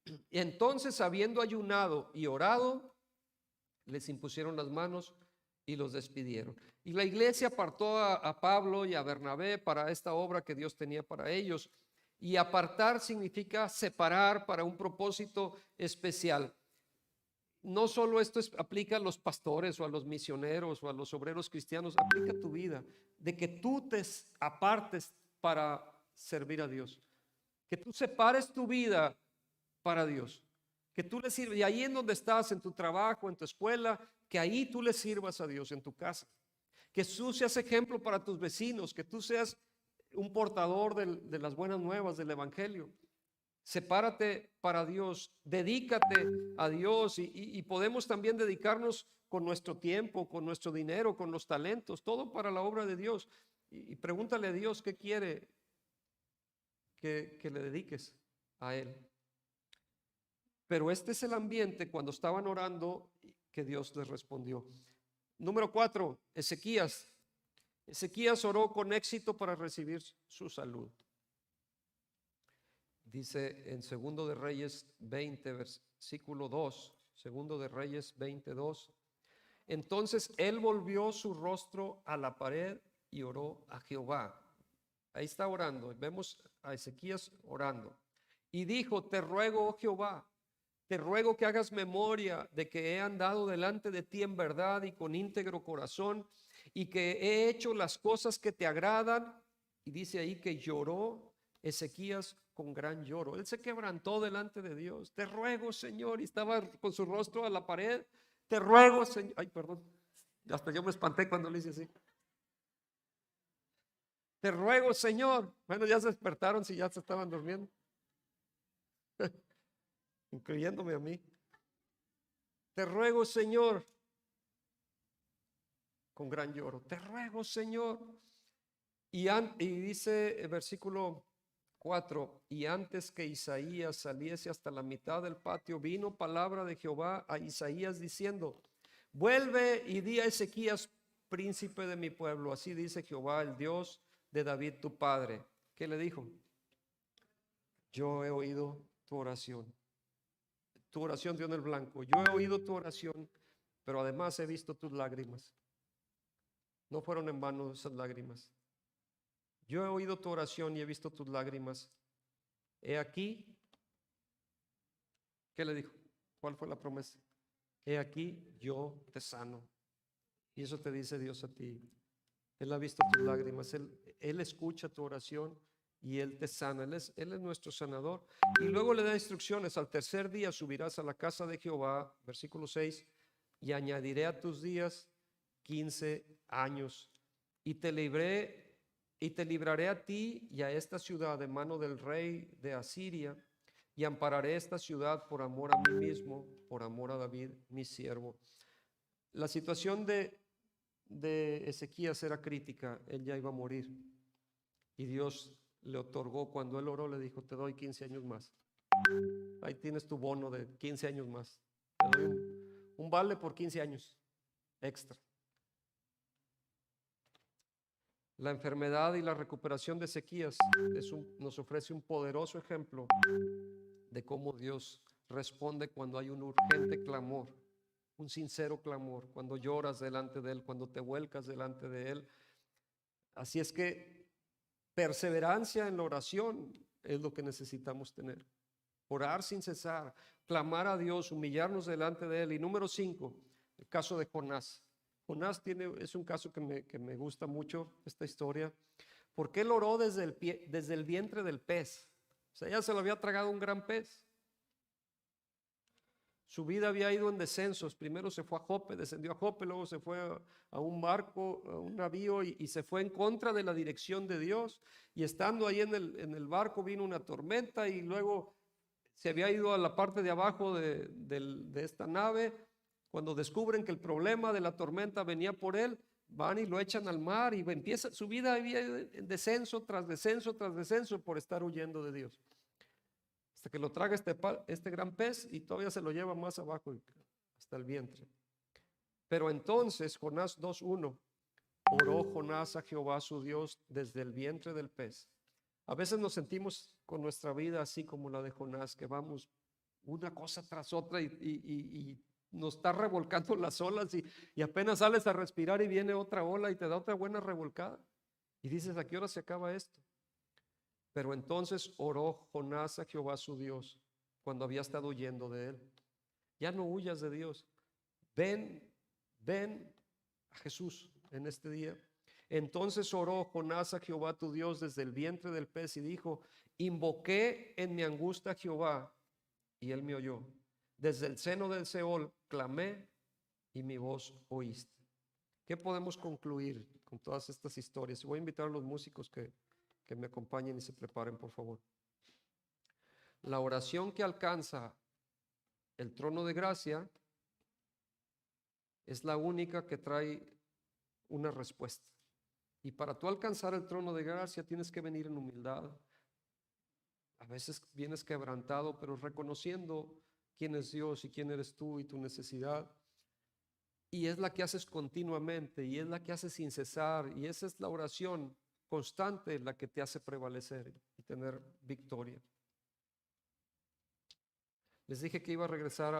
Y entonces, habiendo ayunado y orado, les impusieron las manos y los despidieron. Y la iglesia apartó a Pablo y a Bernabé para esta obra que Dios tenía para ellos. Y apartar significa separar para un propósito especial. No solo esto aplica a los pastores o a los misioneros o a los obreros cristianos, aplica a tu vida, de que tú te apartes para servir a Dios, que tú separes tu vida para Dios, que tú le sirvas, y ahí en donde estás, en tu trabajo, en tu escuela, que ahí tú le sirvas a Dios, en tu casa, que tú seas ejemplo para tus vecinos, que tú seas un portador de las buenas nuevas del evangelio. Sepárate para Dios, dedícate a Dios y podemos también dedicarnos con nuestro tiempo, con nuestro dinero, con los talentos, todo para la obra de Dios. Y pregúntale a Dios qué quiere que le dediques a Él. Pero este es el ambiente cuando estaban orando que Dios les respondió. Número 4, Ezequías. Ezequías oró con éxito para recibir su salud. Dice en Segundo de Reyes 20, versículo 2, Segundo de Reyes 22. Entonces él volvió su rostro a la pared y oró a Jehová. Ahí está orando, vemos a Ezequías orando. Y dijo, te ruego, oh Jehová, te ruego que hagas memoria de que he andado delante de ti en verdad y con íntegro corazón, y que he hecho las cosas que te agradan. Y dice ahí que lloró Ezequías con gran lloro. Él se quebrantó delante de Dios. Te ruego, Señor, y estaba con su rostro a la pared. Te ruego, Señor. Ay, perdón. Hasta yo me espanté cuando le hice así. Te ruego, Señor. Bueno, ya se despertaron si ya se estaban durmiendo. Incluyéndome a mí. Te ruego, Señor, con gran lloro. Te ruego, Señor. Y dice el versículo 4, y antes que Isaías saliese hasta la mitad del patio, vino palabra de Jehová a Isaías diciendo, vuelve y di a Ezequías, príncipe de mi pueblo. Así dice Jehová, el Dios de David tu padre. ¿Qué le dijo? Yo he oído tu oración. Tu oración dio en el blanco. Yo he oído tu oración, pero además he visto tus lágrimas. No fueron en vano esas lágrimas. Yo he oído tu oración y he visto tus lágrimas. He aquí. ¿Qué le dijo? ¿Cuál fue la promesa? He aquí, yo te sano. Y eso te dice Dios a ti. Él ha visto tus lágrimas. Él escucha tu oración y Él te sana. Él es nuestro sanador. Y luego le da instrucciones. Al tercer día subirás a la casa de Jehová, versículo 6, y añadiré a tus días 15 años. Y te libraré a ti y a esta ciudad de mano del rey de Asiria, y ampararé esta ciudad por amor a mí mismo, por amor a David, mi siervo. La situación de Ezequías era crítica. Él ya iba a morir. Y Dios le otorgó, cuando él oró, le dijo: te doy 15 años más. Ahí tienes tu bono de 15 años más. Te doy un vale por 15 años extra. La enfermedad y la recuperación de Ezequías nos ofrece un poderoso ejemplo de cómo Dios responde cuando hay un urgente clamor, un sincero clamor, cuando lloras delante de Él, cuando te vuelcas delante de Él. Así es que perseverancia en la oración es lo que necesitamos tener. Orar sin cesar, clamar a Dios, humillarnos delante de Él. Y número 5, el caso de Jonás. Jonás es un caso que me gusta mucho, esta historia, porque él oró desde el vientre del pez. O sea, ya se lo había tragado un gran pez. Su vida había ido en descensos. Primero se fue a Jope, descendió a Jope, luego se fue a un barco, a un navío, y se fue en contra de la dirección de Dios. Y estando ahí en el barco vino una tormenta, y luego se había ido a la parte de abajo de esta nave. Cuando descubren que el problema de la tormenta venía por él, van y lo echan al mar, y empieza su vida en descenso tras descenso tras descenso por estar huyendo de Dios. Hasta que lo traga este gran pez, y todavía se lo lleva más abajo hasta el vientre. Pero entonces, Jonás 2:1, oró Jonás a Jehová su Dios desde el vientre del pez. A veces nos sentimos con nuestra vida así como la de Jonás, que vamos una cosa tras otra y nos está revolcando las olas, y apenas sales a respirar y viene otra ola y te da otra buena revolcada. Y dices: ¿a qué hora se acaba esto? Pero entonces oró Jonás a Jehová su Dios cuando había estado huyendo de él. Ya no huyas de Dios. Ven a Jesús en este día. Entonces oró Jonás a Jehová tu Dios desde el vientre del pez y dijo: invoqué en mi angustia a Jehová y él me oyó. Desde el seno del Seol clamé y mi voz oíste. ¿Qué podemos concluir con todas estas historias? Voy a invitar a los músicos que me acompañen y se preparen, por favor. La oración que alcanza el trono de gracia es la única que trae una respuesta. Y para tú alcanzar el trono de gracia tienes que venir en humildad. A veces vienes quebrantado, pero reconociendo quién es Dios y quién eres tú y tu necesidad. Y es la que haces continuamente, y es la que haces sin cesar, y esa es la oración constante la que te hace prevalecer y tener victoria. Les dije que iba a regresar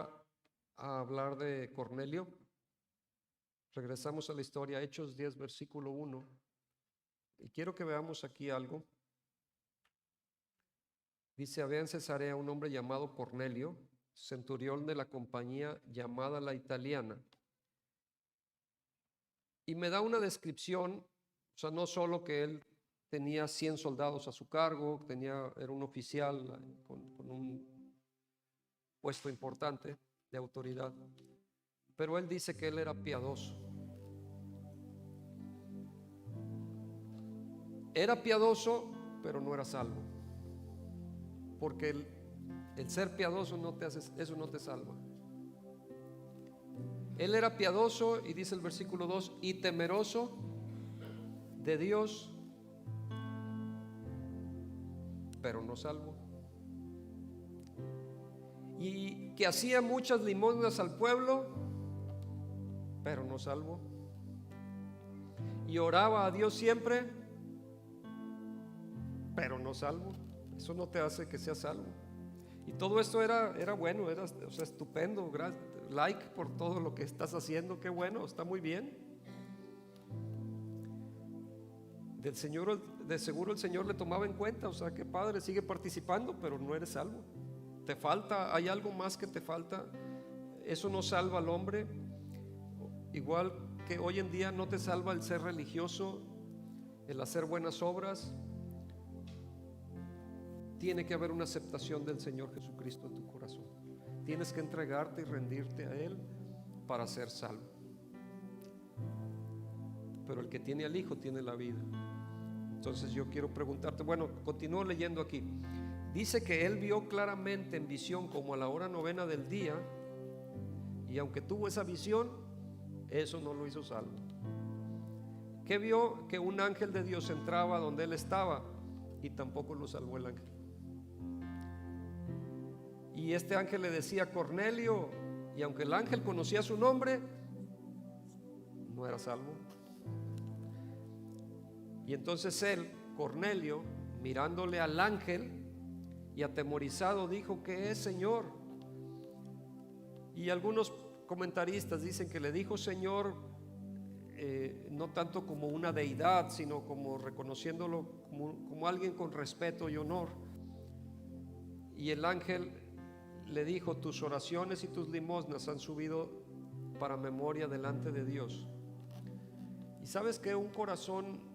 a hablar de Cornelio. Regresamos a la historia, Hechos 10, versículo 1. Y quiero que veamos aquí algo. Dice: había en Cesarea un hombre llamado Cornelio, centurión de la compañía llamada la Italiana. Y me da una descripción, o sea, no solo que él tenía 100 soldados a su cargo, era un oficial con un puesto importante de autoridad, pero él dice que él era piadoso. Era piadoso, pero no era salvo, porque el ser piadoso eso no te salva. Él era piadoso, y dice el versículo 2, y temeroso de Dios, pero no salvo. Y que hacía muchas limosnas al pueblo, pero no salvo. y oraba a Dios siempre, pero no salvo. Eso no te hace que seas salvo. Y todo esto era bueno, era, o sea, estupendo. Like por todo lo que estás haciendo, qué bueno, está muy bien. Del Señor, de seguro el Señor le tomaba en cuenta, o sea, que padre, sigue participando, pero no eres salvo. Te falta, hay algo más que te falta. Eso no salva al hombre. Igual que hoy en día no te salva el ser religioso, el hacer buenas obras. Tiene que haber una aceptación del Señor Jesucristo en tu corazón. Tienes que entregarte y rendirte a Él para ser salvo. Pero el que tiene al Hijo tiene la vida. Entonces yo quiero preguntarte, bueno, continúo leyendo aquí. Dice que él vio claramente en visión como a la hora 9 del día, y aunque tuvo esa visión, eso no lo hizo salvo. ¿Qué vio? Que un ángel de Dios entraba donde él estaba, y tampoco lo salvó el ángel. Y este ángel le decía Cornelio, y aunque el ángel conocía su nombre, no era salvo. Y entonces él, Cornelio, mirándole al ángel y atemorizado, dijo: ¿qué es, Señor? Y algunos comentaristas dicen que le dijo Señor, no tanto como una deidad, sino como reconociéndolo como alguien con respeto y honor. Y el ángel le dijo: tus oraciones y tus limosnas han subido para memoria delante de Dios. Y sabes que un corazón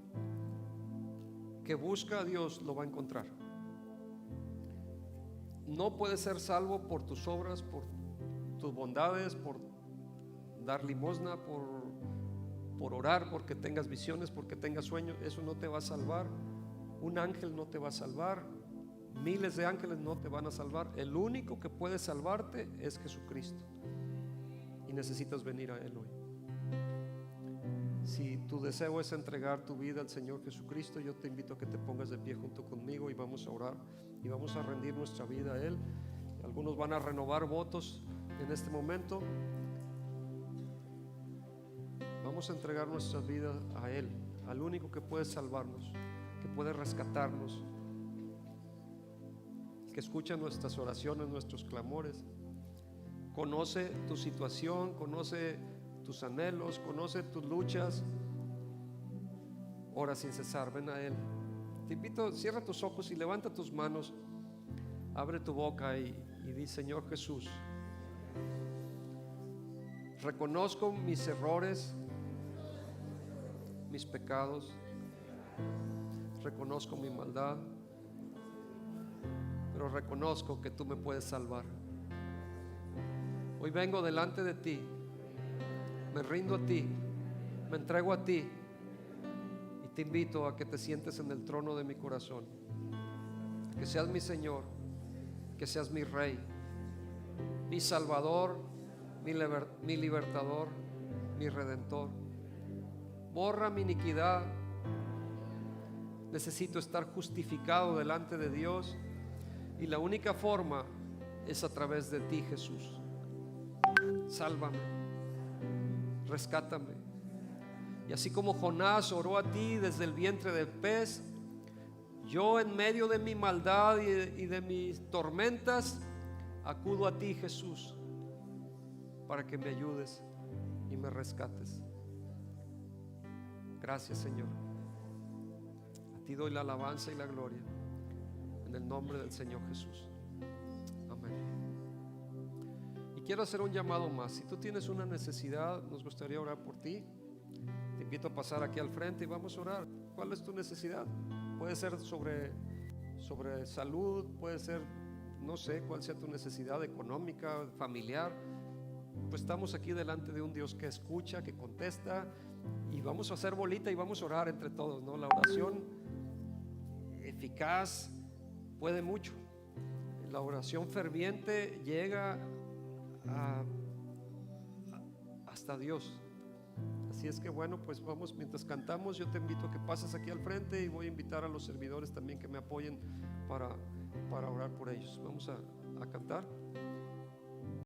que busca a Dios lo va a encontrar. No puedes ser salvo por tus obras, por tus bondades, por dar limosna, por orar, porque tengas visiones, porque tengas sueños. Eso no te va a salvar. Un ángel no te va a salvar. Miles de ángeles no te van a salvar. El único que puede salvarte es Jesucristo, y necesitas venir a Él hoy. Si tu deseo es entregar tu vida al Señor Jesucristo, yo te invito a que te pongas de pie junto conmigo y vamos a orar y vamos a rendir nuestra vida a Él. Algunos van a renovar votos en este momento. Vamos a entregar nuestras vidas a Él, al único que puede salvarnos, que puede rescatarnos, que escucha nuestras oraciones, nuestros clamores. Conoce tu situación, conoce tus anhelos, conoce tus luchas. Ora sin cesar, ven a Él. Te invito, cierra tus ojos y levanta tus manos, abre tu boca y di: Señor Jesús, reconozco mis errores, mis pecados, reconozco mi maldad, pero reconozco que tú me puedes salvar. Hoy vengo delante de ti, me rindo a ti, me entrego a ti y te invito a que te sientes en el trono de mi corazón, que seas mi Señor, que seas mi Rey, mi Salvador, mi libertador, mi Redentor. Borra mi iniquidad. Necesito estar justificado delante de Dios, y la única forma es a través de ti, Jesús. Sálvame, rescátame. Y así como Jonás oró a ti desde el vientre del pez, yo en medio de mi maldad y de mis tormentas acudo a ti, Jesús, para que me ayudes y me rescates. Gracias, Señor. A ti doy la alabanza y la gloria, en el nombre del Señor Jesús. Amén. Y quiero hacer un llamado más. Si tú tienes una necesidad, nos gustaría orar por ti. Te invito a pasar aquí al frente y vamos a orar. ¿Cuál es tu necesidad? Puede ser sobre salud, puede ser, no sé cuál sea tu necesidad económica, familiar. Pues estamos aquí delante de un Dios que escucha, que contesta, y vamos a hacer bolita y vamos a orar entre todos, ¿no? La oración eficaz puede mucho. La oración ferviente llega hasta Dios. Así es que bueno, pues vamos, mientras cantamos, yo te invito a que pases aquí al frente, y voy a invitar a los servidores también que me apoyen para orar por ellos. Vamos a cantar.